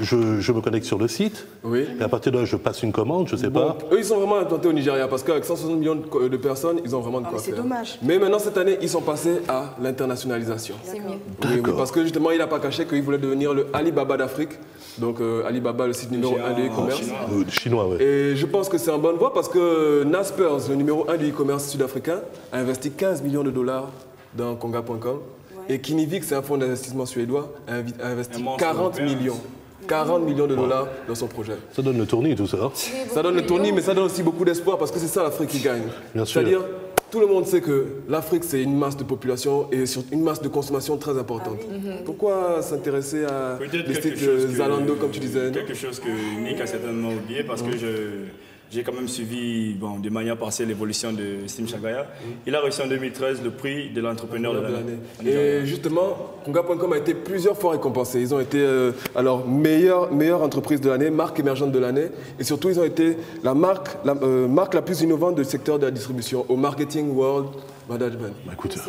je me connecte sur le site, et à partir de là je passe une commande, je ne sais pas. Eux ils sont vraiment implantés au Nigeria parce qu'avec 160 millions de personnes, ils ont vraiment de quoi faire. C'est dommage. Mais maintenant cette année, ils sont passés à l'internationalisation. C'est mieux. Oui, parce que justement, il n'a pas caché qu'il voulait devenir le Alibaba d'Afrique. Donc Alibaba, le site numéro 1 du e-commerce. Chinois, oui. Et je pense que c'est en bonne voie parce que Naspers, le numéro 1 du e-commerce sud-africain, a investi 15 millions de dollars dans Konga.com. Et Kinnevik, c'est un fonds d'investissement suédois, a investi 40 millions. 40 millions de dollars dans son projet. Ça donne le tournis, tout ça. Ça donne le tournis, mais ça donne aussi beaucoup d'espoir parce que c'est ça l'Afrique qui gagne. Bien sûr. C'est-à-dire, tout le monde sait que l'Afrique, c'est une masse de population et une masse de consommation très importante. Pourquoi s'intéresser à des styles Zalando, comme tu disais? Quelque chose que Nick a certainement oublié, parce que j'ai quand même suivi de manière partielle l'évolution de Sim Chagaya. Il a reçu en 2013 le prix de l'entrepreneur de l'année. Et justement, Konga.com a été plusieurs fois récompensé. Ils ont été meilleure entreprise de l'année, marque émergente de l'année. Et surtout, ils ont été la marque la plus innovante du secteur de la distribution au Marketing World Management. Écoute, ça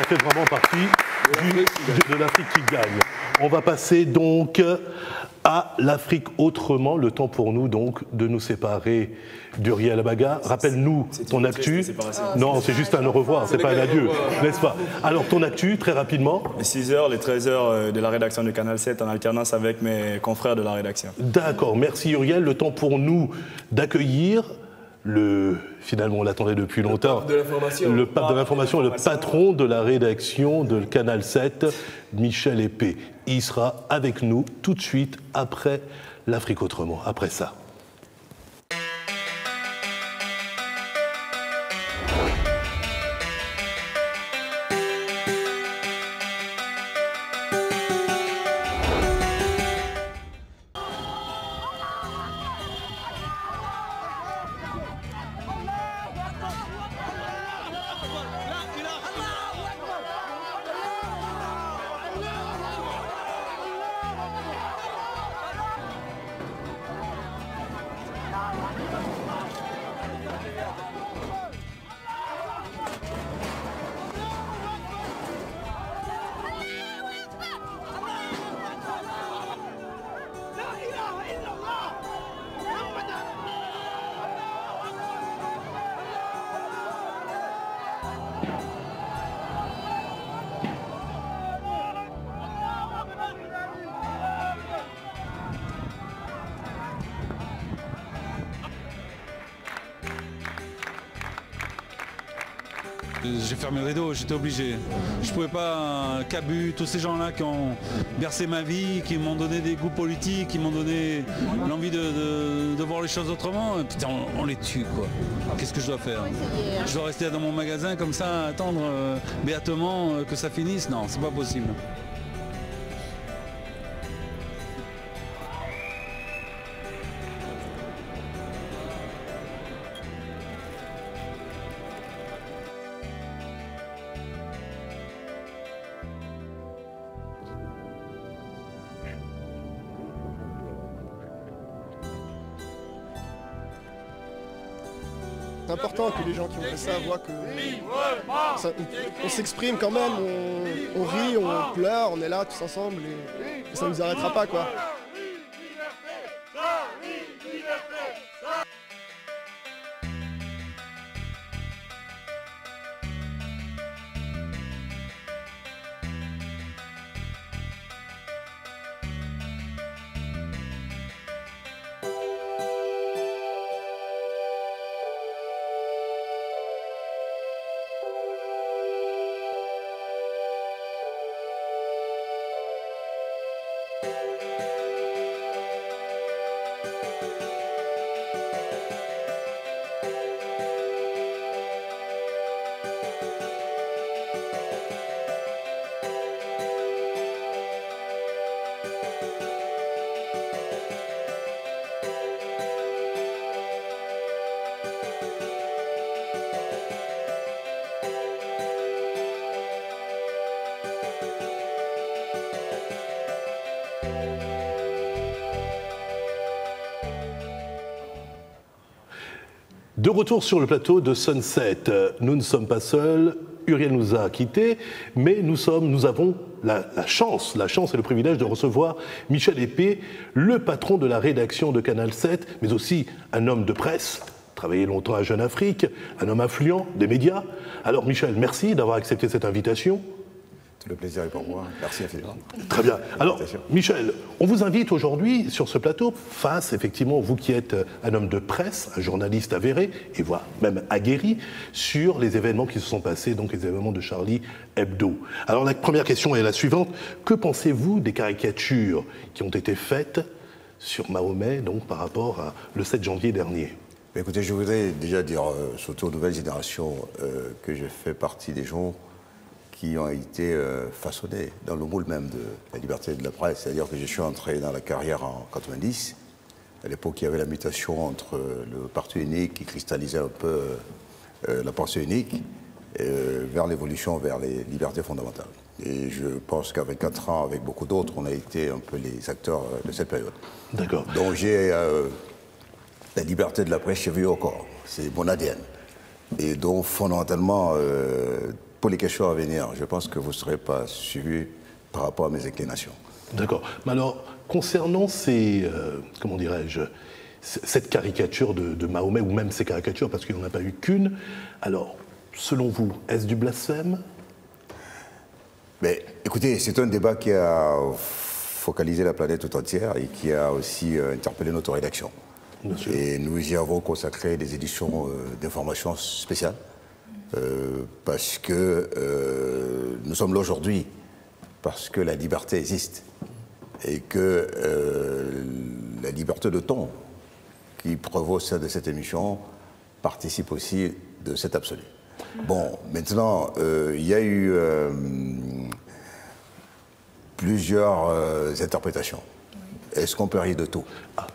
fait vraiment partie de l'Afrique qui gagne. On va passer donc à l'Afrique autrement. Le temps pour nous donc de nous séparer d'Uriel Abaga. Rappelle-nous ton actu. Non, c'est juste un au revoir, c'est pas un adieu, n'est-ce pas? Alors ton actu, très rapidement. Les 6h, les 13h de la rédaction de Canal 7 en alternance avec mes confrères de la rédaction. D'accord, merci Uriel. Le temps pour nous d'accueillir finalement on l'attendait depuis longtemps, le pape de l'information, le patron de la rédaction de Canal 7, Michel Épée. Il sera avec nous tout de suite après l'Afrique autrement, après ça. J'ai fermé le rideau, j'étais obligé. Je pouvais pas, Cabu, tous ces gens-là qui ont bercé ma vie, qui m'ont donné des goûts politiques, qui m'ont donné l'envie de voir les choses autrement. Putain, on les tue, quoi. Qu'est-ce que je dois faire? Je dois rester dans mon magasin comme ça, attendre béatement que ça finisse? Non, c'est pas possible. C'est important que les gens qui ont fait ça voient que on s'exprime quand même, on rit, on pleure, on est là tous ensemble et ça ne nous arrêtera pas, quoi. De retour sur le plateau de Sunset, nous ne sommes pas seuls, Uriel nous a quittés, mais nous avons la chance et le privilège de recevoir Michel Épée, le patron de la rédaction de Canal 7, mais aussi un homme de presse, travaillé longtemps à Jeune Afrique, un homme influent des médias. Alors Michel, merci d'avoir accepté cette invitation. Le plaisir est pour moi. Merci infiniment. Très bien. Alors, Michel, on vous invite aujourd'hui sur ce plateau face, effectivement, vous qui êtes un homme de presse, un journaliste avéré, et voire même aguerri, sur les événements qui se sont passés, donc les événements de Charlie Hebdo. Alors, la première question est la suivante. Que pensez-vous des caricatures qui ont été faites sur Mahomet, donc par rapport à le 7 janvier dernier ? Écoutez, je voudrais déjà dire, surtout aux nouvelles générations, que je fais partie des gens qui ont été façonnés dans le moule même de la liberté de la presse. C'est-à-dire que je suis entré dans la carrière en 90. À l'époque, il y avait la mutation entre le parti unique qui cristallisait un peu la pensée unique vers l'évolution vers les libertés fondamentales. Et je pense qu'avec 4 ans, avec beaucoup d'autres, on a été un peu les acteurs de cette période. D'accord. Donc j'ai la liberté de la presse chevillée au corps. C'est mon ADN. Et donc, fondamentalement, pour les questions à venir, je pense que vous ne serez pas suivi par rapport à mes inclinations. D'accord. Mais alors, concernant ces, comment dirais-je, cette caricature de Mahomet, ou même ces caricatures, parce qu'il n'y en a pas eu qu'une, alors, selon vous, est-ce du blasphème? Mais écoutez, c'est un débat qui a focalisé la planète tout entière et qui a aussi interpellé notre rédaction. Et nous y avons consacré des éditions d'information spéciales parce que nous sommes là aujourd'hui parce que la liberté existe et que la liberté de ton qui prévaut celle de cette émission participe aussi de cet absolu. Bon, maintenant, il y a eu plusieurs interprétations. Est-ce qu'on peut rire de tout?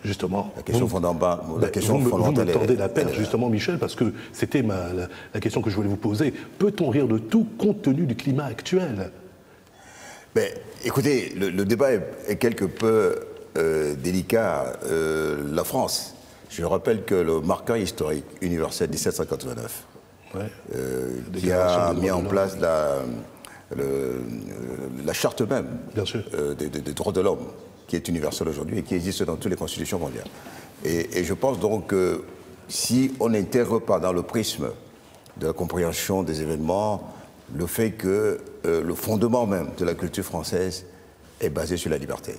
Justement. La question fondamentale. Vous me tordez la perche, justement, Michel, parce que c'était la question que je voulais vous poser. Peut-on rire de tout compte tenu du climat actuel? Mais, écoutez, le débat est quelque peu délicat. La France, je rappelle que le marqueur historique universel 1789, qui a mis en place la charte même des droits de l'homme, qui est universelle aujourd'hui et qui existe dans toutes les constitutions mondiales. Et je pense donc que si on n'intègre pas dans le prisme de la compréhension des événements le fait que le fondement même de la culture française est basé sur la liberté.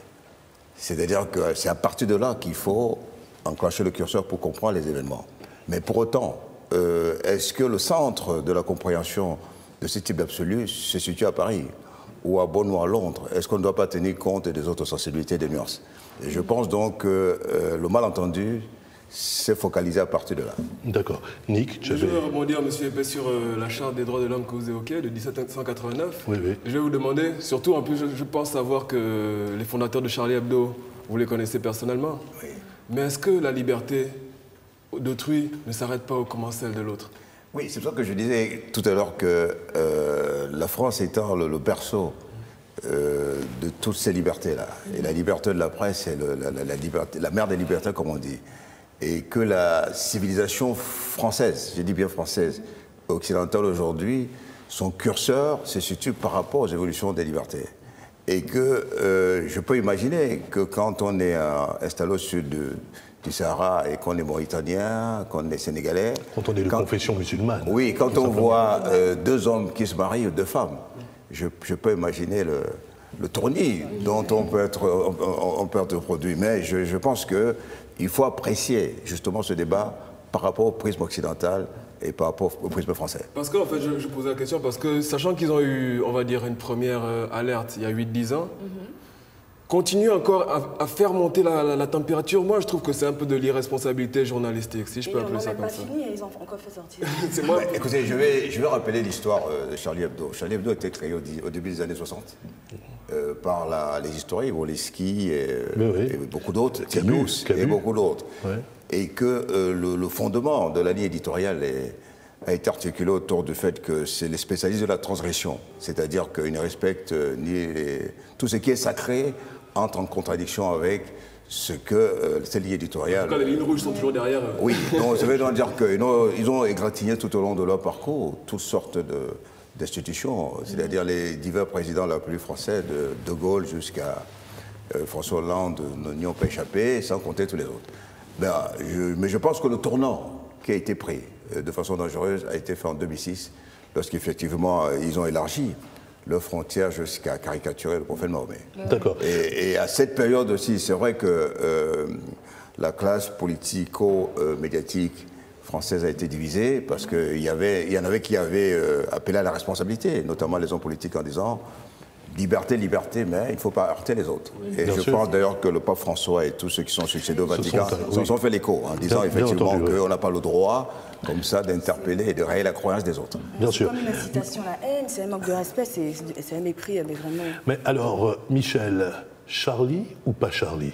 C'est-à-dire que c'est à partir de là qu'il faut enclencher le curseur pour comprendre les événements. Mais pour autant, est-ce que le centre de la compréhension de ce type d'absolu se situe à Paris ou à Bonn ou à Londres? Est-ce qu'on ne doit pas tenir compte des autres sensibilités, des nuances? Et je pense donc que le malentendu s'est focalisé à partir de là. D'accord. Nick, je vais rebondir, M. Epais, sur la Charte des droits de l'homme que vous évoquez, de 1789. Oui, oui. Je vais vous demander, surtout, en plus, je pense savoir que les fondateurs de Charlie Hebdo, vous les connaissez personnellement. Oui. Mais est-ce que la liberté d'autrui ne s'arrête pas au comment celle de l'autre? Oui, c'est pour ça que je disais tout à l'heure que la France étant le berceau de toutes ces libertés-là, et la liberté de la presse est la mère des libertés, comme on dit, et que la civilisation française, je dis bien française, occidentale aujourd'hui, son curseur se situe par rapport aux évolutions des libertés. Et que je peux imaginer que quand on est installé au sud du Sahara et qu'on est mauritanien, qu'on est sénégalais... Quand on est de confession musulmane. Oui, quand on voit 2 hommes qui se marient ou 2 femmes, je peux imaginer le tournis dont on peut être produit. Mais je pense qu'il faut apprécier justement ce débat par rapport au prisme occidental et par rapport au prisme français. Parce que, en fait, je posais la question parce que, sachant qu'ils ont eu, on va dire, une première alerte il y a 8-10 ans, continuer encore à faire monter la température, moi je trouve que c'est un peu de l'irresponsabilité journalistique, si je peux appeler ça comme ça. Fini, ils ont encore fait sortir. Écoutez, je vais rappeler l'histoire de Charlie Hebdo. Charlie Hebdo a été créé au début des années 60 par les historiens, Woleski et beaucoup d'autres, Camus et beaucoup d'autres. Ouais. Et que le fondement de la ligne éditoriale a été articulé autour du fait que c'est les spécialistes de la transgression, c'est-à-dire qu'ils ne respectent ni tout ce qui est sacré entre en contradiction avec ce que ces lignes éditoriales... En tout cas, les lignes rouges sont toujours derrière. Oui, donc ça veut dire qu'ils ont égratigné tout au long de leur parcours toutes sortes d'institutions, c'est-à-dire les divers présidents de la République française, de Gaulle jusqu'à François Hollande, n'y ont pas échappé, sans compter tous les autres. Mais je pense que le tournant qui a été pris de façon dangereuse a été fait en 2006, lorsqu'effectivement ils ont élargi leurs frontières jusqu'à caricaturer le prophète Mahomet. D'accord. Et à cette période aussi, c'est vrai que la classe politico-médiatique française a été divisée parce qu'il y en avait qui avaient appelé à la responsabilité, notamment les hommes politiques, en disant Liberté, liberté, mais il ne faut pas heurter les autres. Et je pense d'ailleurs que le pape François et tous ceux qui sont succédés au Vatican s'en sont fait l'écho, en disant effectivement qu'on n'a pas le droit, comme ça, d'interpeller et de rayer la croyance des autres. Bien sûr. Comme une incitation à la haine, c'est un manque de respect, c'est un mépris, mais vraiment. Mais alors, Michel, Charlie ou pas Charlie?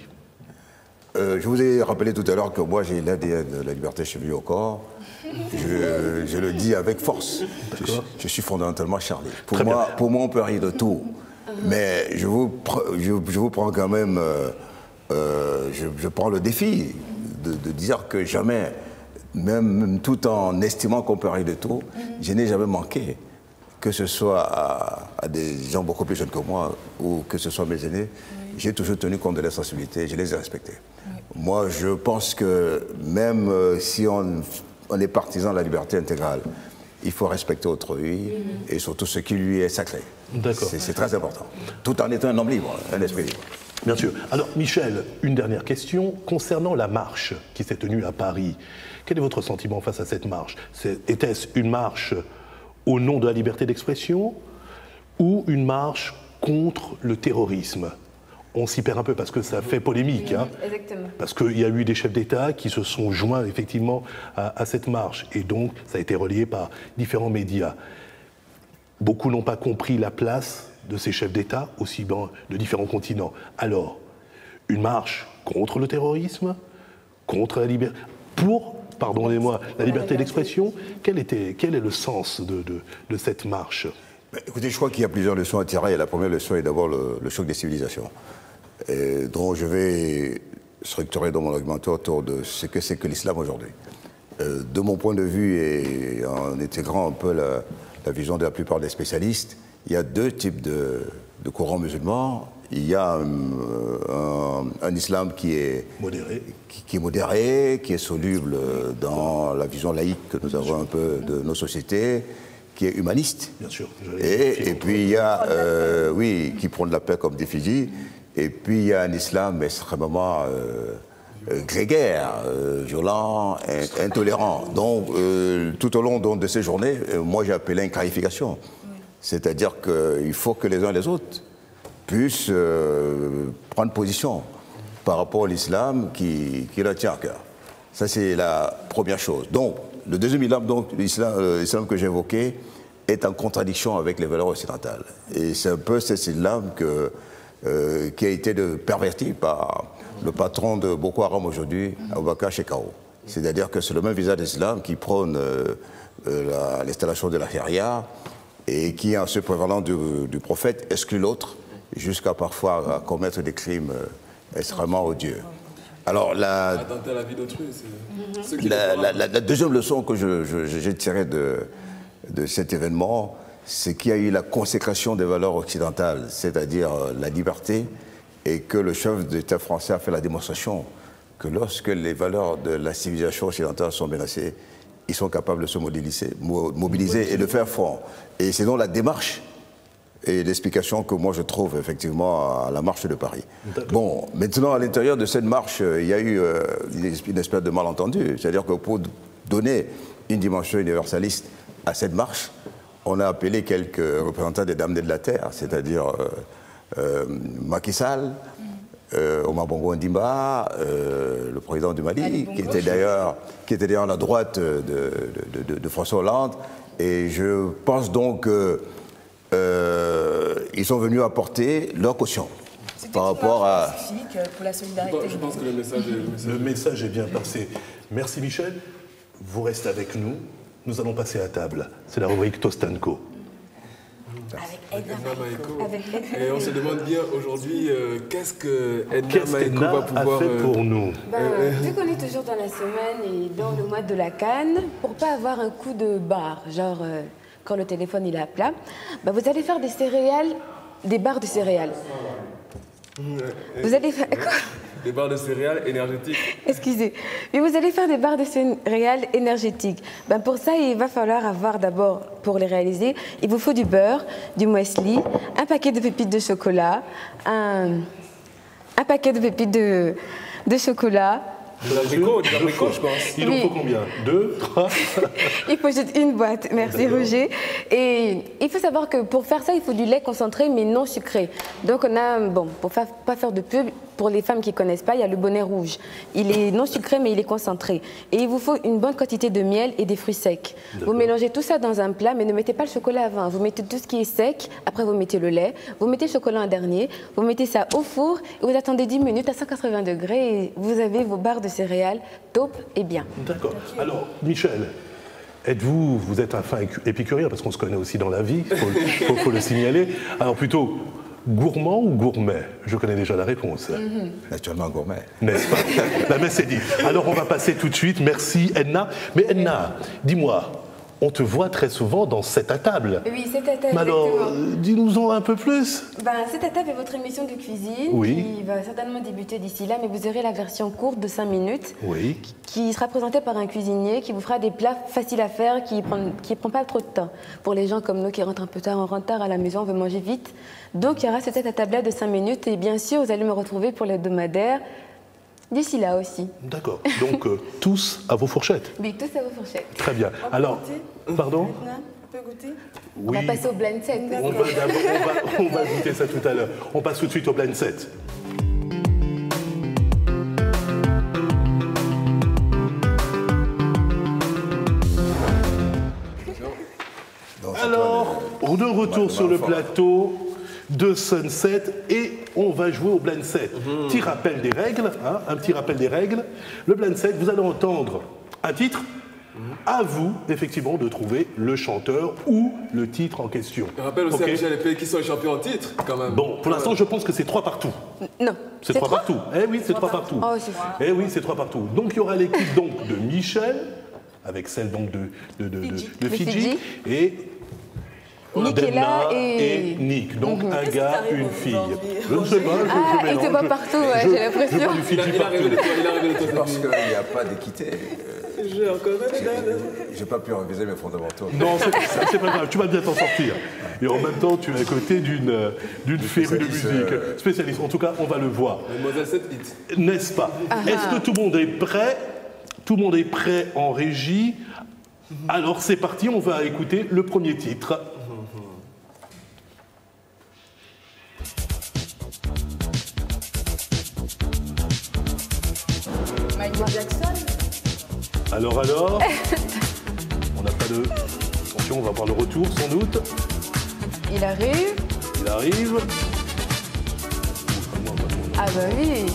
Je vous ai rappelé tout à l'heure que moi j'ai l'ADN de la liberté chevillée au corps. Je le dis avec force. Je suis fondamentalement Charlie. Pour moi, on peut rire de tout. Mais je vous prends quand même, je prends le défi de dire que jamais, même tout en estimant qu'on peut rire de tout, je n'ai jamais manqué, que ce soit à des gens beaucoup plus jeunes que moi ou que ce soit mes aînés, j'ai toujours tenu compte de leur sensibilité, je les ai respectés. Moi, je pense que même si on est partisan de la liberté intégrale, il faut respecter autrui et surtout ce qui lui est sacré. C'est très important. Tout en étant un homme libre, un esprit libre. Bien sûr. Alors, Michel, une dernière question. Concernant la marche qui s'est tenue à Paris, quel est votre sentiment face à cette marche? Était-ce une marche au nom de la liberté d'expression ou une marche contre le terrorisme? On s'y perd un peu parce que ça fait polémique. Hein, exactement. Parce qu'il y a eu des chefs d'État qui se sont joints effectivement à cette marche. Et donc, ça a été relayé par différents médias. Beaucoup n'ont pas compris la place de ces chefs d'État, aussi bien de différents continents. Alors, une marche contre le terrorisme, contre la liberté, pour, pardonnez-moi, la liberté d'expression, quel est le sens de cette marche? Écoutez, je crois qu'il y a plusieurs leçons à tirer. La première leçon est d'abord le choc des civilisaons, dont je vais structurer dans mon argumentaire autour de ce que c'est que l'islam aujourd'hui. De mon point de vue, et en intégrant un peu la vision de la plupart des spécialistes, il y a deux types de courants musulmans. Il y a un islam qui est modéré, qui est soluble dans la vision laïque que nous avons un peu de nos sociétés, qui est humaniste. Bien sûr. Et puis il y a, qui prône la paix comme défi. Et puis il y a un islam extrêmement grégaire, violent, intolérant. Donc tout au long de ces journées, moi j'ai appelé à une clarification. C'est-à-dire qu'il faut que les uns et les autres puissent prendre position par rapport à l'islam qui leur tient à cœur. Ça c'est la première chose. Donc le deuxième islam, l'islam que j'ai évoqué, est en contradiction avec les valeurs occidentales. Et c'est un peu cet islam qui a été perverti par le patron de Boko Haram aujourd'hui, Abubakar Shekau. C'est-à-dire que c'est le même visage d'islam qui prône l'installation de la charia et qui, en se prévalant du prophète, exclut l'autre jusqu'à parfois commettre des crimes extrêmement odieux. Alors, la deuxième leçon que j'ai tirée de cet événement, c'est qu'il y a eu la consécration des valeurs occidentales, c'est-à-dire la liberté, et que le chef d'État français a fait la démonstration que lorsque les valeurs de la civilisation occidentale sont menacées, ils sont capables de se mobiliser et de faire front. Et c'est donc la démarche et l'explication que moi je trouve effectivement à la marche de Paris. Bon, maintenant à l'intérieur de cette marche, il y a eu une espèce de malentendu. C'est-à-dire que pour donner une dimension universaliste à cette marche, on a appelé quelques représentants des Dames de la Terre, c'est-à-dire Macky Sall, Omar Bongo Ondimba, le président du Mali, qui était d'ailleurs à la droite de François Hollande. Et je pense donc qu'ils sont venus apporter leur caution par rapport à... Pour la solidarité. Je pense que le message est bien passé. Merci Michel. Vous restez avec nous. Nous allons passer à table. C'est la rubrique Tostanko. Avec Edna Maeko. Et on se demande bien aujourd'hui qu'est-ce que Edna Maeko va pouvoir fait pour nous. Vu qu'on est toujours dans la semaine et dans le mois de la Cannes, pour pas avoir un coup de barre, genre quand le téléphone il est à plat, vous allez faire des barres de céréales. Vous allez faire quoi? Des barres de céréales énergétiques. Excusez. Mais vous allez faire des barres de céréales énergétiques. Pour ça, il va falloir avoir d'abord, pour les réaliser, il vous faut du beurre, du muesli, un paquet de pépites de chocolat, un paquet de pépites de chocolat, Des abricots, je pense. Il en faut combien? 2, 3? Il faut juste une boîte, merci Roger. Et il faut savoir que pour faire ça, il faut du lait concentré mais non sucré. Donc on a, bon, pour pas faire de pub, pour les femmes qui ne connaissent pas, il y a le bonnet rouge. Il est non sucré mais il est concentré. Et il vous faut une bonne quantité de miel et des fruits secs. Vous mélangez tout ça dans un plat mais ne mettez pas le chocolat avant. Vous mettez tout ce qui est sec, après vous mettez le lait, vous mettez le chocolat en dernier, vous mettez ça au four et vous attendez 10 minutes à 180 degrés et vous avez vos barres de céréales top et bien. D'accord. Alors, Michel, vous êtes un fin épicurien, parce qu'on se connaît aussi dans la vie, il faut le signaler. Alors plutôt, gourmand ou gourmet? Je connais déjà la réponse. Naturellement gourmet. N'est-ce pas? La messe est dite. Alors on va passer tout de suite. Merci Edna. Mais Edna, dis-moi, on te voit très souvent dans Sept à table. Oui, Sept à table. Mais alors, dis-nous-en un peu plus. Sept à table est votre émission de cuisine qui va certainement débuter d'ici là, mais vous aurez la version courte de 5 minutes qui sera présentée par un cuisinier qui vous fera des plats faciles à faire, qui prend pas trop de temps. Pour les gens comme nous qui rentrent un peu tard, on rentre tard à la maison, on veut manger vite. Donc il y aura ce Sept à table là de 5 minutes et bien sûr, vous allez me retrouver pour l'hebdomadaire d'ici là aussi. D'accord. Donc tous à vos fourchettes. Oui, tous à vos fourchettes. Très bien. Alors, pardon? On peut goûter? On va passer au blind set. On va goûter ça tout à l'heure. On passe tout de suite au blind set. Alors, de retour sur le plateau de Sunset et on va jouer au blind set. Petit rappel des règles, un petit rappel des règles. Le blind set, vous allez entendre un titre. À vous, effectivement, de trouver le chanteur ou le titre en question. Je rappelle aussi à Michel les pays qui sont les champions en titre, quand même. Bon, pour l'instant, je pense que c'est 3 partout. Non. C'est 3 partout. Eh oui, c'est 3 partout. Oh, eh oui, c'est 3 partout. Donc, il y aura l'équipe donc de Michel, avec celle donc de Fidji, et Nickella et Nick. Donc, un gars, une fille. Je ne sais pas, il se bat partout, j'ai l'impression. Il a rêvé de toi. Parce qu'il n'y a pas d'équité. J'ai pas pu réviser mes fondamentaux. Non, c'est pas grave, tu vas bien t'en sortir. Et en même temps, tu es à côté d'une férue de musique. Spécialiste, en tout cas, on va le voir. Mademoiselle 7 hits. N'est-ce pas? Est-ce que tout le monde est prêt? Tout le monde est prêt en régie? Alors c'est parti, on va écouter le premier titre. Michael Jackson. Alors on n'a pas de... Attention, on va voir le retour sans doute. Il arrive. Il arrive. Ah bah oui.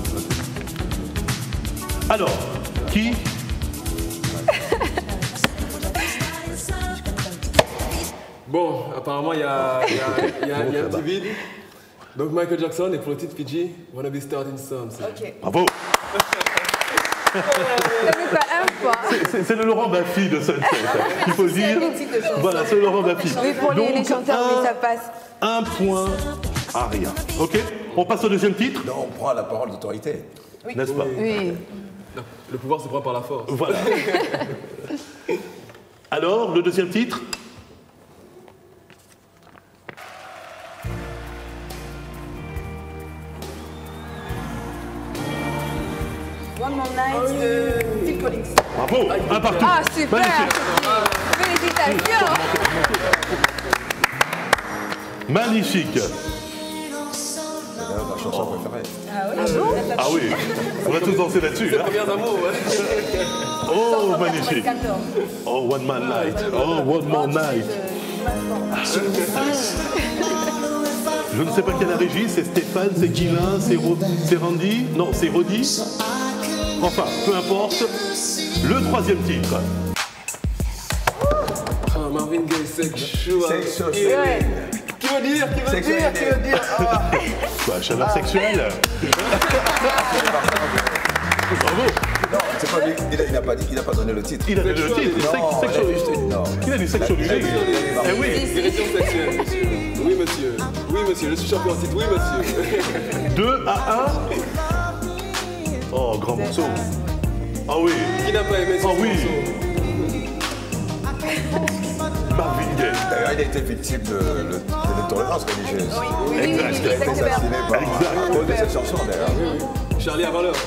Alors, qui? Bon, apparemment, il y a un petit vide. Donc, Michael Jackson, et pour le titre Fidji, Wanna Be Starting Something. Ok. Bravo. Ce n'est pas un point. C'est le Laurent Baffy de Sunset, il faut le dire. Voilà, c'est le Laurent Baffy. Oui, pour les chanteurs, oui, ça passe. Un point à rien. Ok? On passe au deuxième titre? Non, on prend la parole d'autorité. Oui. N'est-ce pas? Oui. Non, le pouvoir se prend par la force. Voilà. Alors, le deuxième titre? One More Night de Phil Collins. Bravo, un partout. Ah, super. Félicitations. Magnifique. C'est ma chanson préférée. Ah oui, on a tous dansé là-dessus. C'est premiers amours, Oh, magnifique. Oh, One Man Night. Oh, One More Night. Je ne sais pas quelle régie, c'est Stéphane, c'est Guilain, c'est Randy, non, c'est Rodi. Enfin, peu importe. Le troisième titre. Marvin Gaye, Sexual. Qui veut dire Quoi, chaleur sexuelle? Bravo. Non, c'est pas lui, il n'a pas donné le titre. Il a donné le titre, il a dit sexualité. Eh oui. Direction sexuelle, monsieur. Oui, monsieur. Oui, monsieur, je suis champion en titre. Oui, monsieur. 2 à 1. Oh, grand morceau. Ah oui. Qui n'a pas aimé ce morceau? Marvin Gaye. D'ailleurs, il a été victime de l'intolérance religieuse. Oui, Exact. Il a été assassiné par cause de cette chanson, d'ailleurs. Charlie avant l'heure.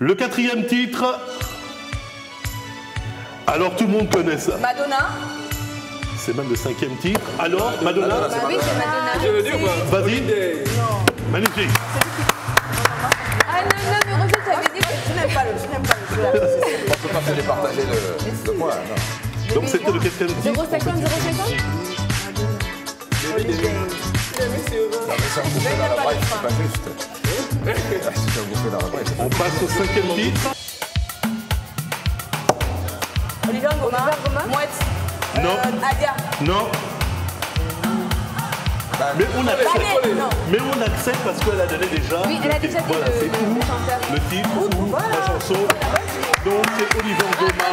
Le 4e titre. Alors tout le monde connaît ça. Madonna. C'est même le 5e titre. Alors, Madonna. Bah oui, c'est Madonna. Je veux dire, moi. Vas-y. Magnifique. Ah non, non, mais Roger, tu avais dit que Je n'aime pas le jeu. On ne peut pas se départager le point. Non. Donc c'était le 4e titre. 0,50, 0,50. Non, mais ça, on bouffait dans la braille, c'est pas juste. Si on bouffait dans la braille, c'est pas On passe au 5e titre. Olivier Ngoma. Mouette. Non. Adia. Non. Mais on accepte. Non. Mais on accepte parce qu'elle a donné déjà. Oui, elle a le déjà titre. dit Voilà, c'est le chanteur. le titre, la chanson. Donc c'est Olivier Ngoma.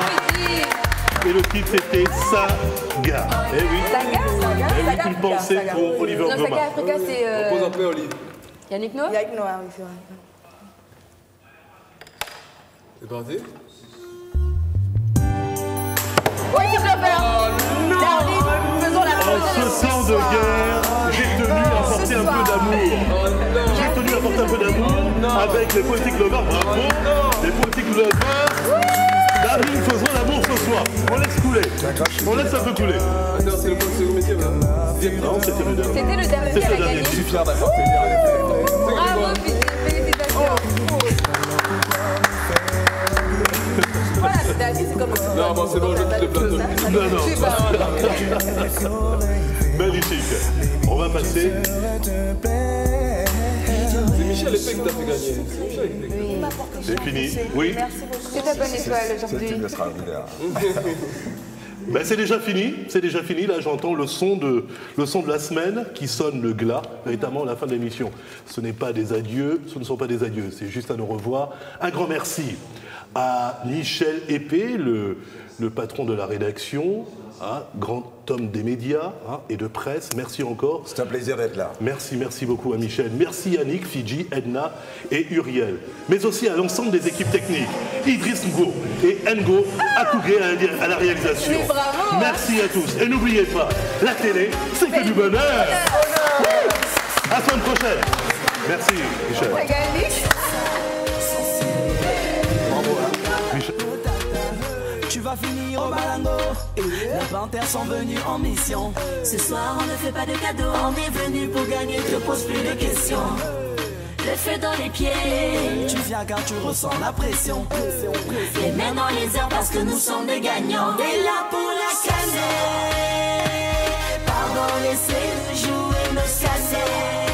Et le titre c'était Saga. Eh oui. Saga. Eh oui, une pensée pour Olivier Non, Ngoma. Saga Africa, c'est Pose un peu, Oli. Yannick Noah. Yannick Noah, oui, c'est vrai. C'est parti. Oui, c'est Glover. Darling, faisons la En ce temps de guerre, j'ai tenu à apporter un peu d'amour. J'ai tenu à apporter un peu d'amour avec les Poetic Lovers. Bravo. Les Poetic Lovers. Darling, faisons l'amour ce soir. On laisse couler. On laisse un peu couler. Attends, c'est le métier, là. Non, c'était le dernier. C'était le dernier qui a gagné. Je suis fier d'apporter. Bravo, félicitations. Voilà, le dernier, c'est comme ça. Non, bon, c'est bon, je quitte le plateau. Non, non. Magnifique. On va passer. C'est Michel Épée qui t'a fait gagner. C'est Michel Épée. C'est fini. Oui. C'est ta bonne étoile aujourd'hui. Ben, c'est déjà fini. C'est déjà fini. Là, j'entends le son de la semaine qui sonne le glas, véritablement à la fin de l'émission. Ce n'est pas des adieux. Ce ne sont pas des adieux. C'est juste un au revoir. Un grand merci à Michel Épée, le patron de la rédaction, hein, grand homme des médias hein, et de presse. Merci encore. C'est un plaisir d'être là. Merci beaucoup à Michel. Merci Yannick, Fidji, Edna et Uriel. Mais aussi à l'ensemble des équipes techniques. Idriss Ngo et Ngo Akougué à la réalisation. Mais bravo, merci à tous. Et n'oubliez pas, la télé, c'est que du bonheur. À la semaine prochaine. Merci Michel. T'as gagné. Tu vas finir au Malango. Les panthères sont venus en mission. Ce soir on ne fait pas de cadeaux, on est venu pour gagner, te pose plus de questions. Le feu dans les pieds, Tu viens car tu ressens la pression. les mains dans les airs parce que nous sommes des gagnants. Et là pour la canner, pardon laissez-nous jouer nos cassettes.